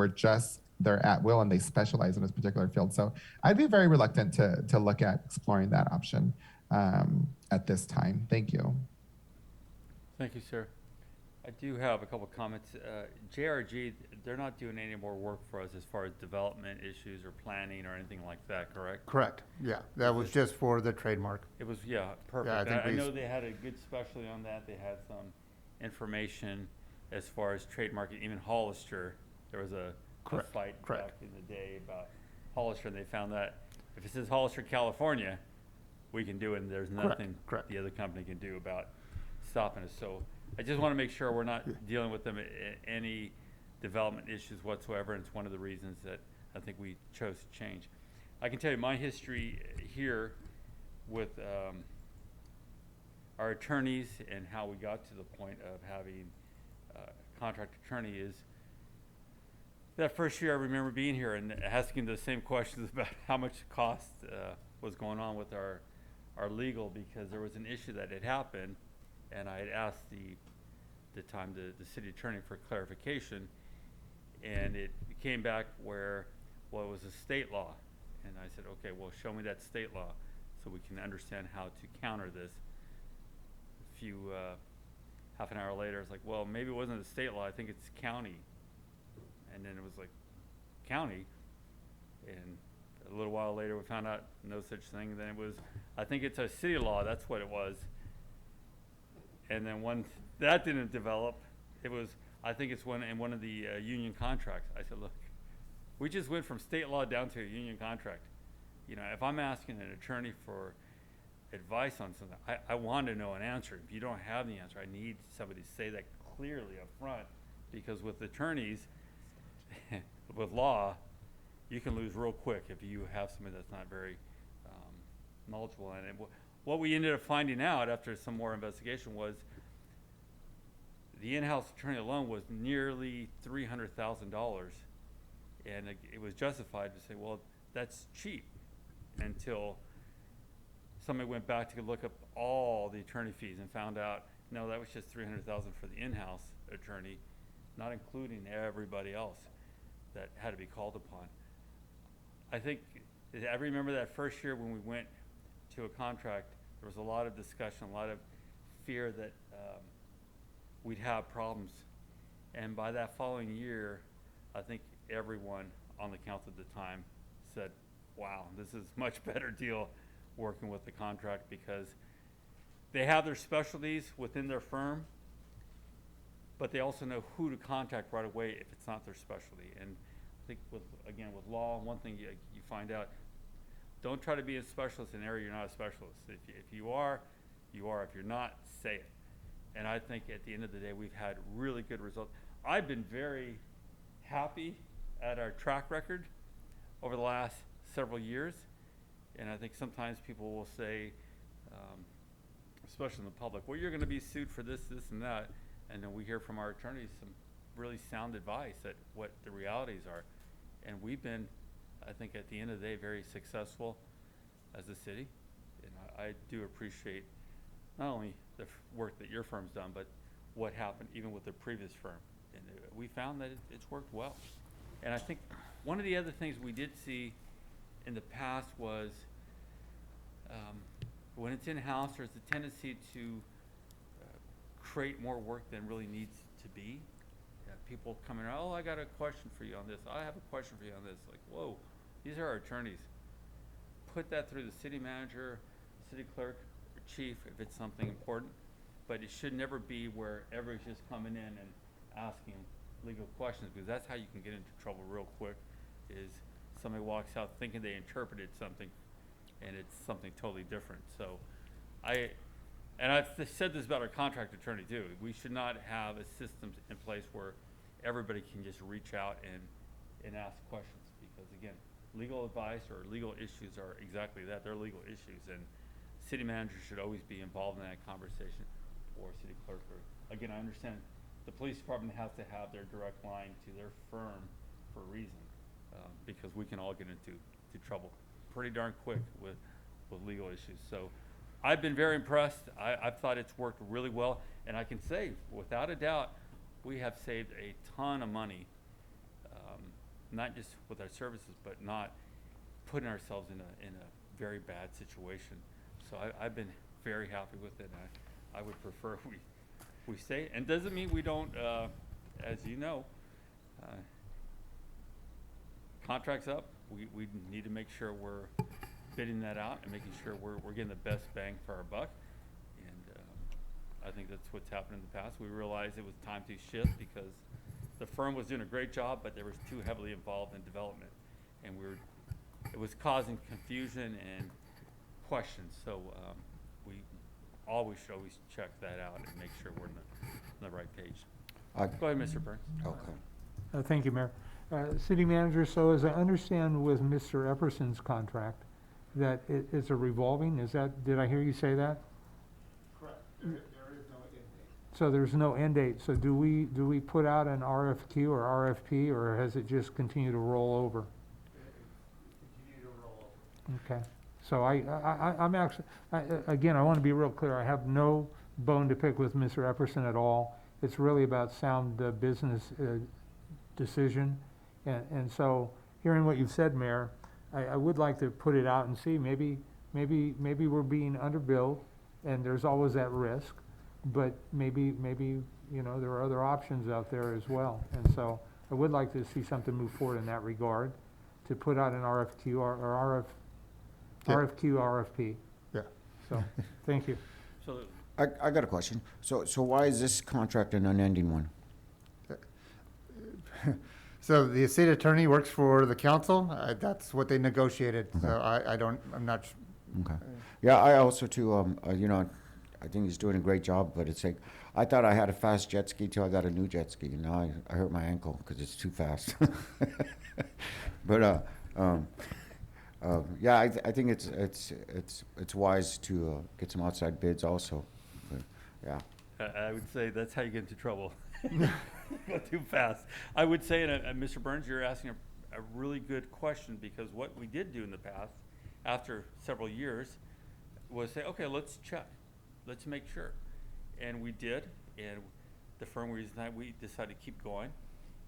They're at will and they specialize in this particular field. So I'd be very reluctant to look at exploring that option at this time. Thank you. Thank you, sir. I do have a couple comments. JRG, they're not doing any more work for us as far as development issues or planning or anything like that, correct? Correct, yeah. That was just for the trademark. It was, yeah, perfect. Yeah, I think I we know they had a good specialty on that. They had some information as far as trademarking. Even Hollister, there was a fight back in the day about Hollister, and they found that if it says Hollister, California, we can do it, and there's nothing the other company can do about stopping us. So I just want to make sure we're not dealing with them any development issues whatsoever, and it's one of the reasons that I think we chose to change. I can tell you my history here with our attorneys and how we got to the point of having a contract attorney is that first year I remember being here and asking the same questions about how much cost was going on with our legal, because there was an issue that had happened, and I had asked the city attorney for clarification, and it came back where, well, it was a state law. And I said, okay, well, show me that state law so we can understand how to counter this. Half an hour later, it's like, well, maybe it wasn't a state law, I think it's county. And then it was like, county? And a little while later, we found out no such thing. And then it was, I think it's a city law, that's what it was. And then when that didn't develop, it was, I think it's in one of the union contracts. I said, look, we just went from state law down to a union contract. If I'm asking an attorney for advice on something, I want to know an answer. If you don't have the answer, I need somebody to say that clearly up front, because with attorneys, with law, you can lose real quick if you have somebody that's not very knowledgeable in it. What we ended up finding out after some more investigation was the in-house attorney alone was nearly $300,000, and it was justified to say, well, that's cheap, until somebody went back to look up all the attorney fees and found out, no, that was just $300,000 for the in-house attorney, not including everybody else that had to be called upon. I remember that first year when we went to a contract, there was a lot of discussion, a lot of fear that we'd have problems. And by that following year, I think everyone on the council at the time said, wow, this is a much better deal working with the contract, because they have their specialties within their firm, but they also know who to contact right away if it's not their specialty. And I think with law, one thing you find out, don't try to be a specialist in an area you're not a specialist. If you are, you are. If you're not, say it. And I think at the end of the day, we've had really good results. I've been very happy at our track record over the last several years. And I think sometimes people will say, especially in the public, well, you're going to be sued for this, this, and that. And then we hear from our attorneys some really sound advice at what the realities are. And we've been, I think, at the end of the day, very successful as a city. And I do appreciate not only the work that your firm's done, but what happened even with the previous firm. And we found that it's worked well. And I think one of the other things we did see in the past was when it's in-house, there's a tendency to create more work than really needs to be. People come in, oh, I got a question for you on this. I have a question for you on this. Like, whoa, these are our attorneys. Put that through the city manager, city clerk, or chief if it's something important. But it should never be where everybody's just coming in and asking legal questions, because that's how you can get into trouble real quick, is somebody walks out thinking they interpreted something, and it's something totally different. So I've said this about our contract attorney too. We should not have a system in place where everybody can just reach out and ask questions, because again, legal advice or legal issues are exactly that. They're legal issues, and city manager should always be involved in that conversation, or city clerk. Or, again, I understand the police department has to have their direct line to their firm for a reason, because we can all get into trouble pretty darn quick with legal issues. So I've been very impressed. I've thought it's worked really well, and I can say without a doubt we have saved a ton of money, not just with our services, but not putting ourselves in a very bad situation. So I've been very happy with it. I would prefer we stay. And doesn't mean we don't, as you know, contracts up. We need to make sure we're bidding that out and making sure we're getting the best bang for our buck. And I think that's what's happened in the past. We realized it was time to shift because the firm was doing a great job, but they were too heavily involved in development, and it was causing confusion and questions. So we should always check that out and make sure we're on the right page. Go ahead, Mr. Burns. Okay. Thank you, Mayor. City Manager, so as I understand with Mr. Epperson's contract, that it's a revolving, did I hear you say that? Correct. There is no end date. So there's no end date. So do we put out an RFQ or RFP, or has it just continued to roll over? Continue to roll over. Okay. So I'm actually, again, I want to be real clear. I have no bone to pick with Mr. Epperson at all. It's really about sound business decision. And so hearing what you've said, Mayor, I would like to put it out and see, maybe we're being underbilled, and there's always that risk, but maybe, there are other options out there as well. And so I would like to see something move forward in that regard, to put out an RFQ or RFQ, RFP. Yeah. So, thank you. So I got a question. So why is this contract an unending one? So the city attorney works for the council. That's what they negotiated. Okay. So I'm not. Okay. Yeah, I also too, I think he's doing a great job, but it's like, I thought I had a fast jet ski till I got a new jet ski. Now I hurt my ankle because it's too fast. But, yeah, I think it's wise to get some outside bids also. But, yeah. I would say that's how you get into trouble. Go too fast. I would say, and Mr. Burns, you're asking a really good question, because what we did do in the past, after several years, was say, okay, let's check, let's make sure, and we did. And the firm we decided to keep going,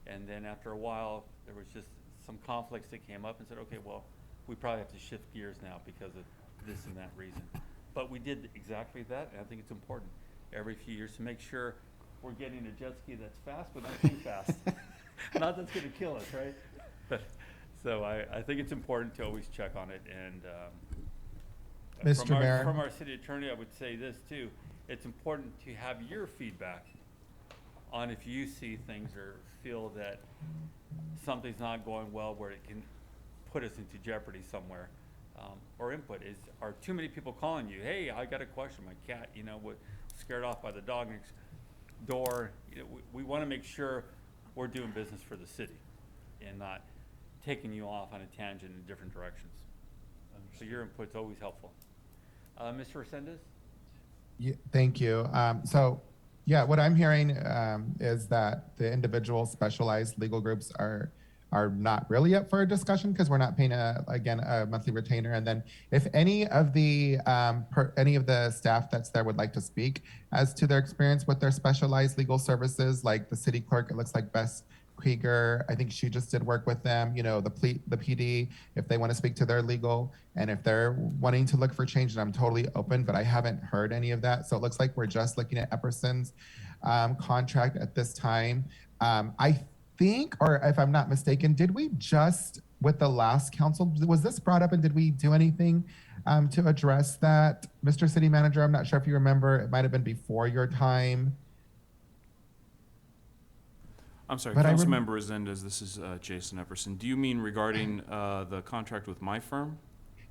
and then after a while, there was just some conflicts that came up, and said, okay, well, we probably have to shift gears now because of this and that reason. But we did exactly that, and I think it's important every few years to make sure we're getting a jet ski that's fast, but not too fast. Not that's going to kill us, right? So I think it's important to always check on it. And Mr. Mayor. From our city attorney, I would say this too. It's important to have your feedback on if you see things or feel that something's not going well where it can put us into jeopardy somewhere. Or input is, are too many people calling you? Hey, I got a question. My cat, was scared off by the dog next door. We want to make sure we're doing business for the city and not taking you off on a tangent in different directions. So your input's always helpful. Mr. Resendez? Yeah, thank you. So, yeah, what I'm hearing is that the individual specialized legal groups are not really up for a discussion because we're not paying a monthly retainer. And then if any of the staff that's there would like to speak as to their experience with their specialized legal services, like the city clerk, it looks like Bess Krieger, I think she just did work with them, the PD, if they want to speak to their legal, and if they're wanting to look for change, then I'm totally open, but I haven't heard any of that. So it looks like we're just looking at Epperson's contract at this time. I think, or if I'm not mistaken, did we just, with the last council, was this brought up and did we do anything to address that? Mr. City Manager, I'm not sure if you remember, it might have been before your time. I'm sorry, But I Councilmember Resendez, this is Jason Epperson. Do you mean regarding the contract with my firm?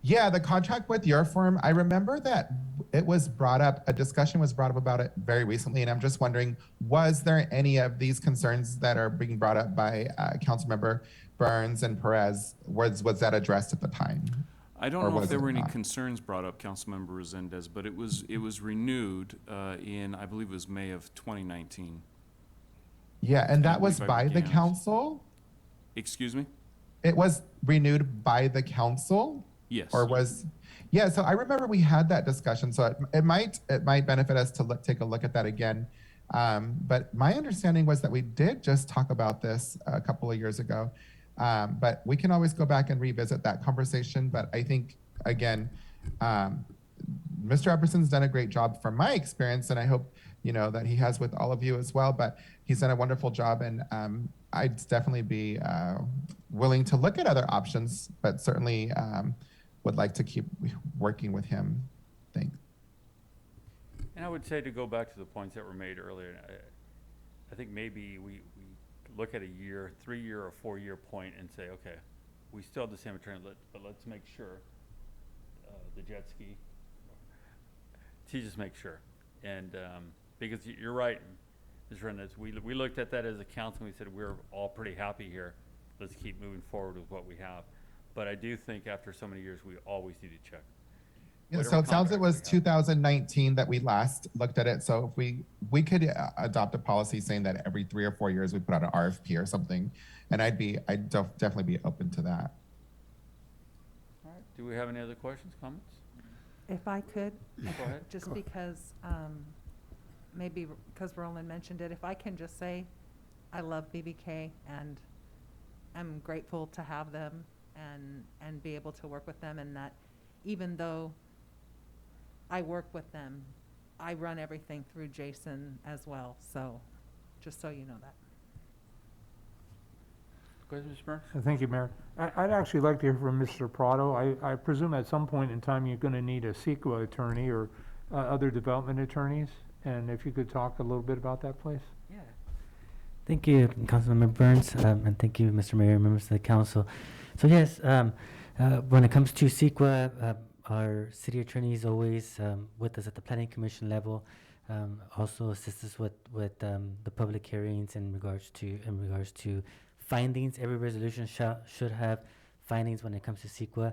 Yeah, the contract with your firm, I remember that it was brought up, a discussion was brought up about it very recently, and I'm just wondering, was there any of these concerns that are being brought up by Councilmember Burns and Perez, was that addressed at the time? I don't Or know if was there it were any not? concerns brought up, Councilmember Resendez, but it was renewed in, I believe it was May of 2019. Yeah, and I that was believe I by the began it. council? Excuse me? It was renewed by the council? Yes. Or was, yeah, so I remember we had that discussion, so it might benefit us to take a look at that again. But my understanding was that we did just talk about this a couple of years ago. But we can always go back and revisit that conversation. But I think, again, Mr. Epperson's done a great job from my experience, and I hope, that he has with all of you as well. But he's done a wonderful job, and I'd definitely be willing to look at other options, but certainly would like to keep working with him. Thanks. And I would say, to go back to the points that were made earlier, I think maybe we look at a year, 3-year or 4-year point and say, okay, we still have the same attorney, but let's make sure the jet ski, to just make sure. And because you're right, Ms. Rennes, we looked at that as a council and we said, we're all pretty happy here. Let's keep moving forward with what we have. But I do think after so many years, we always need to check. Yeah, Whatever so it sounds it was contracts we have. 2019 that we last looked at it. So if we could adopt a policy saying that every 3 or 4 years we put out an RFP or something, and I'd definitely be open to that. All right, do we have any other questions, comments? If I could, Go ahead. just because, maybe because Roland mentioned it, if I can just say, I love BBK and I'm grateful to have them and be able to work with them, and that even though I work with them, I run everything through Jason as well. So just so you know that. Go ahead, Mr. Burns. Thank you, Mayor. I'd actually like to hear from Mr. Prado. I presume at some point in time you're going to need a CEQA attorney or other development attorneys. And if you could talk a little bit about that, please. Yeah. Thank you, Councilmember Burns, and thank you, Mr. Mayor, members of the council. So yes, when it comes to CEQA, our city attorney is always with us at the Planning Commission level. Also assists us with the public hearings in regards to findings. Every resolution should have findings when it comes to CEQA,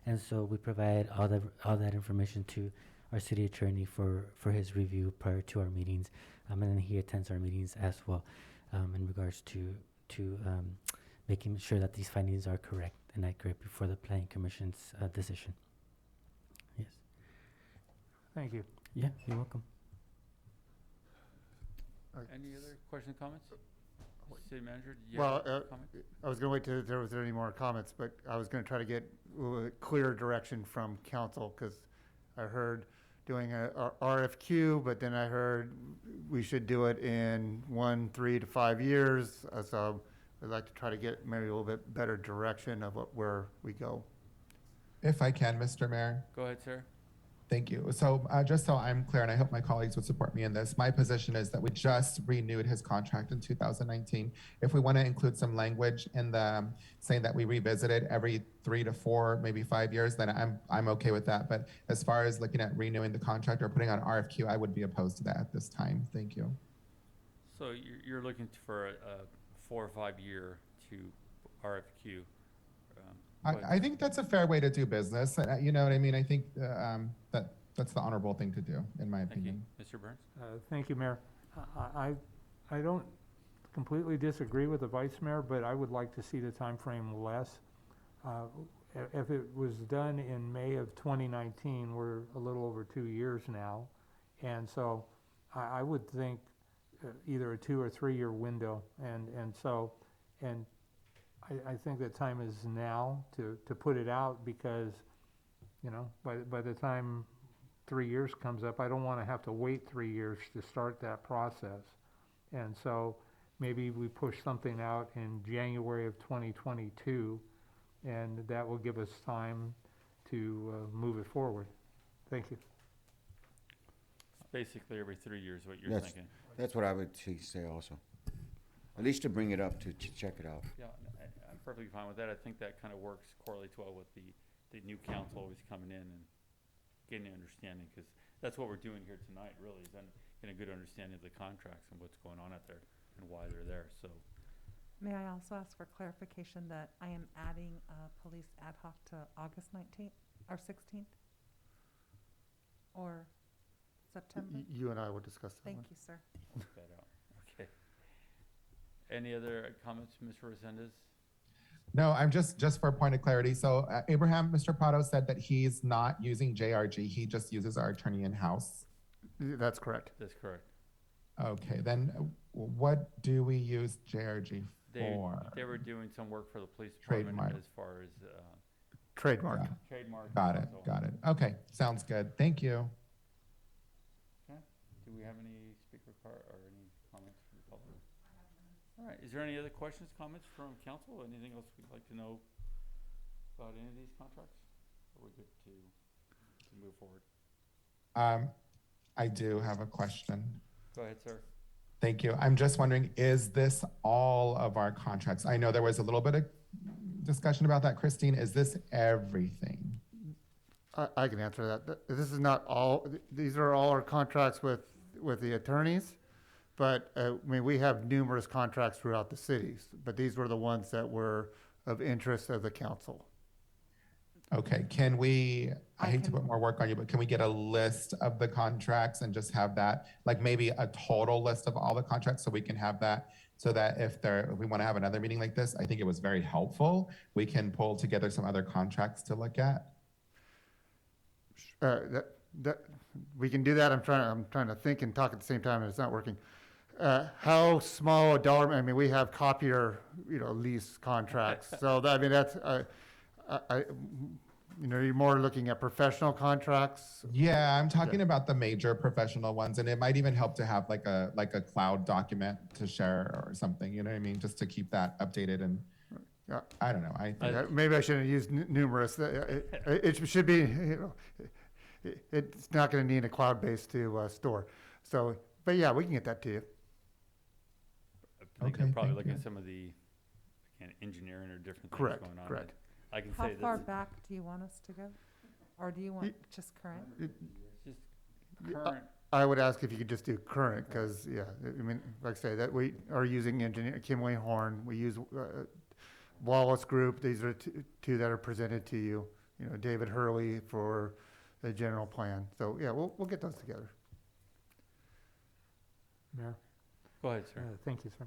and so we provide all that information to our city attorney for his review prior to our meetings, and then he attends our meetings as well in regards to making sure that these findings are correct and accurate before the Planning Commission's decision. Yes. Thank you. Yeah, you're welcome. Any other questions, comments? City Manager, did you Well, have a comment? I was going to wait till there was any more comments, but I was going to try to get a little bit clearer direction from council, because I heard doing a RFQ, but then I heard we should do it in 1, 3 to 5 years. So I'd like to try to get maybe a little bit better direction of where we go. If I can, Mr. Mayor. Go ahead, sir. Thank you. So just so I'm clear, and I hope my colleagues would support me in this, my position is that we just renewed his contract in 2019. If we want to include some language in the saying that we revisit it every 3 to 4, maybe 5 years, then I'm okay with that. But as far as looking at renewing the contract or putting on RFQ, I would be opposed to that at this time. Thank you. So you're looking for a 4 or 5 year to RFQ. I think that's a fair way to do business. You know what I mean? I think that's the honorable thing to do, in my Thank you. opinion. Mr. Burns? Thank you, Mayor. I don't completely disagree with the Vice Mayor, but I would like to see the time frame less. If it was done in May of 2019, we're a little over 2 years now. And so I would think either a 2 or 3 year window. And I think the time is now to put it out, because, by the time 3 years comes up, I don't want to have to wait 3 years to start that process. And so maybe we push something out in January of 2022, and that will give us time to move it forward. Thank you. Basically every 3 years, what you're Yes. thinking. That's what I would say also. At least to bring it up, to check it out. Yeah, I'm perfectly fine with that. I think that kind of works, correlates well with the new council always coming in and getting an understanding, because that's what we're doing here tonight, really, is getting a good understanding of the contracts and what's going on out there and why they're there, so. May I also ask for clarification that I am adding police ad hoc to August 19th or 16th? Or September? You and I will discuss that Thank one. you, sir. Work that out. Okay. Any other comments, Mr. Resendez? No, I'm just for a point of clarity. So Abraham, Mr. Prado said that he's not using JRG. He just uses our attorney in-house. That's correct. That's correct. Okay, then what do we use JRG for? They were doing some work for the police department Trademark. as far as Trademark. trademark. Got it, so- got it. Okay, sounds good. Thank you. Okay. Do we have any speaker card or any comments from the public? All right. Is there any other questions, comments from council? Anything else we'd like to know about any of these contracts? Or are we good to move forward? I do have a question. Go ahead, sir. Thank you. I'm just wondering, is this all of our contracts? I know there was a little bit of discussion about that, Christine. Is this everything? I can answer that. This is not all, these are all our contracts with the attorneys, but, I mean, we have numerous contracts throughout the cities, but these were the ones that were of interest of the council. Okay, can we, I I hate to can- put more work on you, but can we get a list of the contracts and just have that, like maybe a total list of all the contracts so we can have that, so that if we want to have another meeting like this, I think it was very helpful. We can pull together some other contracts to look at. We can do that. I'm trying to think and talk at the same time, and it's not working. How small a dollar, I mean, we have copier, lease contracts. So that, I mean, that's, you're more looking at professional contracts. Yeah, I'm talking about the major professional ones, and it might even help to have like a cloud document to share or something, you know what I mean? Just to keep that updated and, Yeah. I don't know, I think. Maybe I shouldn't use numerous. It should be, it's not going to need a cloud-based to store. So, but yeah, we can get that to you. I think they're Okay, probably thank looking you. at some of the, again, engineering or different things Correct, going on. correct. but I can How say far this back do you want us to go? Or do you want just current? is just current. I would ask if you could just do current, because, yeah, I mean, like I say, that we are using engineer, Kimway Horn, we use Wallace Group, these are two that are presented to you, David Hurley for the general plan. So, yeah, we'll get those together. Mayor? Go ahead, sir. Thank you, sir.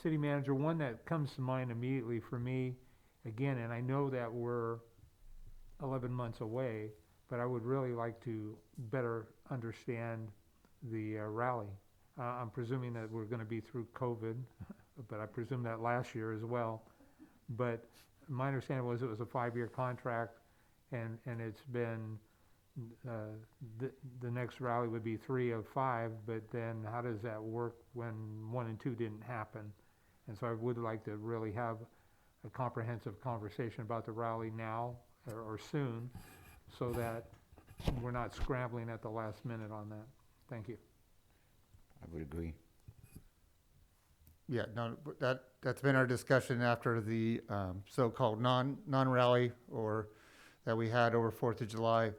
City manager, one that comes to mind immediately for me, again, and I know that we're 11 months away, but I would really like to better understand the rally. I'm presuming that we're going to be through COVID, but I presume that last year as well. But my understanding was it was a 5-year contract, and it's been, the next rally would be 3 of 5, but then how does that work when 1 and 2 didn't happen? And so I would like to really have a comprehensive conversation about the rally now or soon, so that we're not scrambling at the last minute on that. Thank you. I would agree. Yeah, no, that's been our discussion after the so-called non-rally or that we had over 4th of July.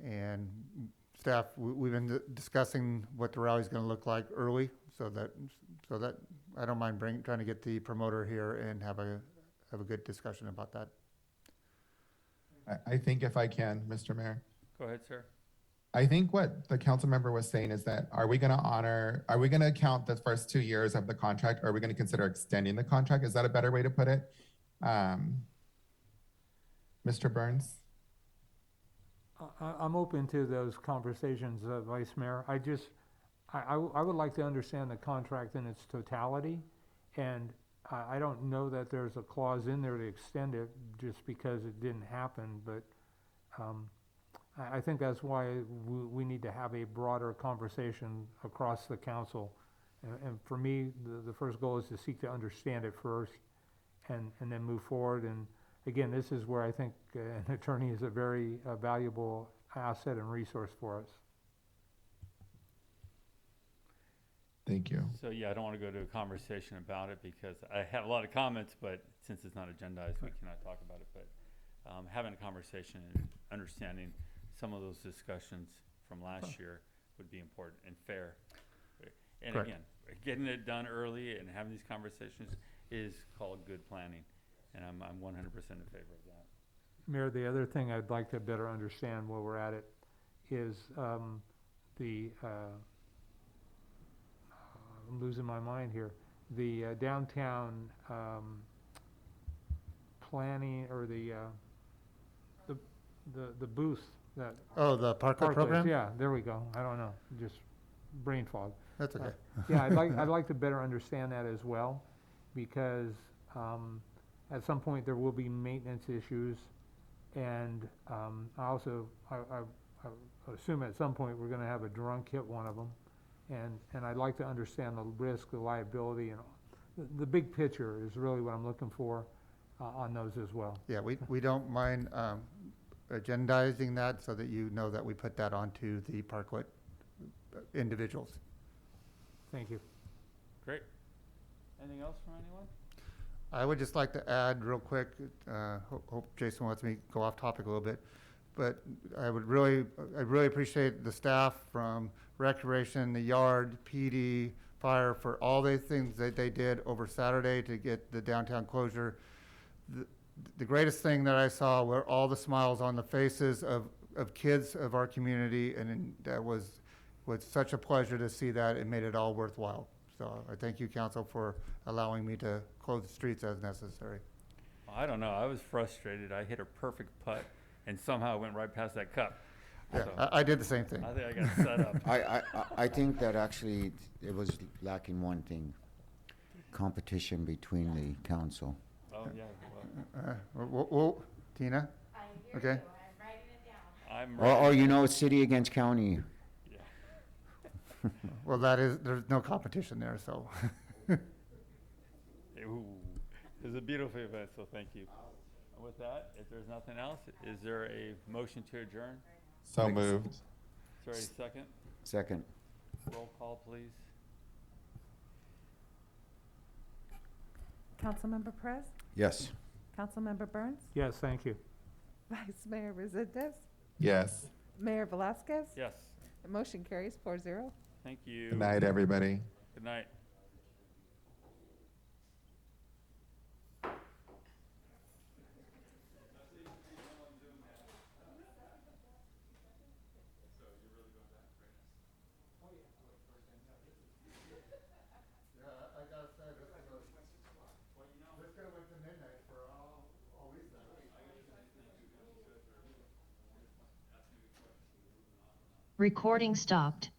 And staff, we've been discussing what the rally's going to look like early, so that I don't mind trying to get the promoter here and have a good discussion about that. I think if I can, Mr. Mayor. Go ahead, sir. I think what the council member was saying is that, are we going to count the first 2 years of the contract? Or are we going to consider extending the contract? Is that a better way to put it? Mr. Burns? I'm open to those conversations, Vice Mayor. I would like to understand the contract in its totality, and I don't know that there's a clause in there to extend it just because it didn't happen, but I think that's why we need to have a broader conversation across the council. And for me, the first goal is to seek to understand it first and then move forward. And again, this is where I think an attorney is a very valuable asset and resource for us. Thank you. So, yeah, I don't want to go to a conversation about it because I have a lot of comments, but since it's not agendized, we cannot talk about it. But having a conversation and understanding some of those discussions from last year would be important and fair. And Correct. again, getting it done early and having these conversations is called good planning. And I'm 100% in favor of that. Mayor, the other thing I'd like to better understand while we're at it is I'm losing my mind here, the downtown planning, or the booth that. Oh, the parklet program? Yeah, there we go. I don't know, just brain fog. That's okay. Yeah, I'd like to better understand that as well, because at some point there will be maintenance issues, and I assume at some point we're gonna have a drunk hit one of them, and I'd like to understand the risk, the liability, and the big picture is really what I'm looking for on those as well. Yeah, we don't mind agendizing that so that you know that we put that onto the parklet individuals. Thank you. Great. Anything else from anyone? I would just like to add real quick, hope Jason lets me go off topic a little bit, but I really appreciate the staff from Recreation, the Yard, PD, Fire, for all the things that they did over Saturday to get the downtown closure. The greatest thing that I saw were all the smiles on the faces of kids of our community, and that was such a pleasure to see that. It made it all worthwhile. So I thank you, council, for allowing me to close the streets as necessary. I don't know. I was frustrated. I hit a perfect putt and somehow went right past that cup. Yeah, So, I did the same thing. I think I got set up. I think that actually it was lacking one thing, competition between the council. Oh, yeah. Well, Well, Tina? Okay. I'm Or ready. you know, city against county. Yeah. Well, there's no competition there, so. Ooh, it was a beautiful event, so thank you. With that, if there's nothing else, is there a motion to adjourn? So moved. Is there a second? Second. Roll call, please. Councilmember Perez, Yes. Councilmember Burns, Yes, thank you. Vice Mayor Resendez, Yes. Mayor Velasquez. Yes. The motion carries 4-0. Thank you. Good night, everybody. Good night. Recording stopped.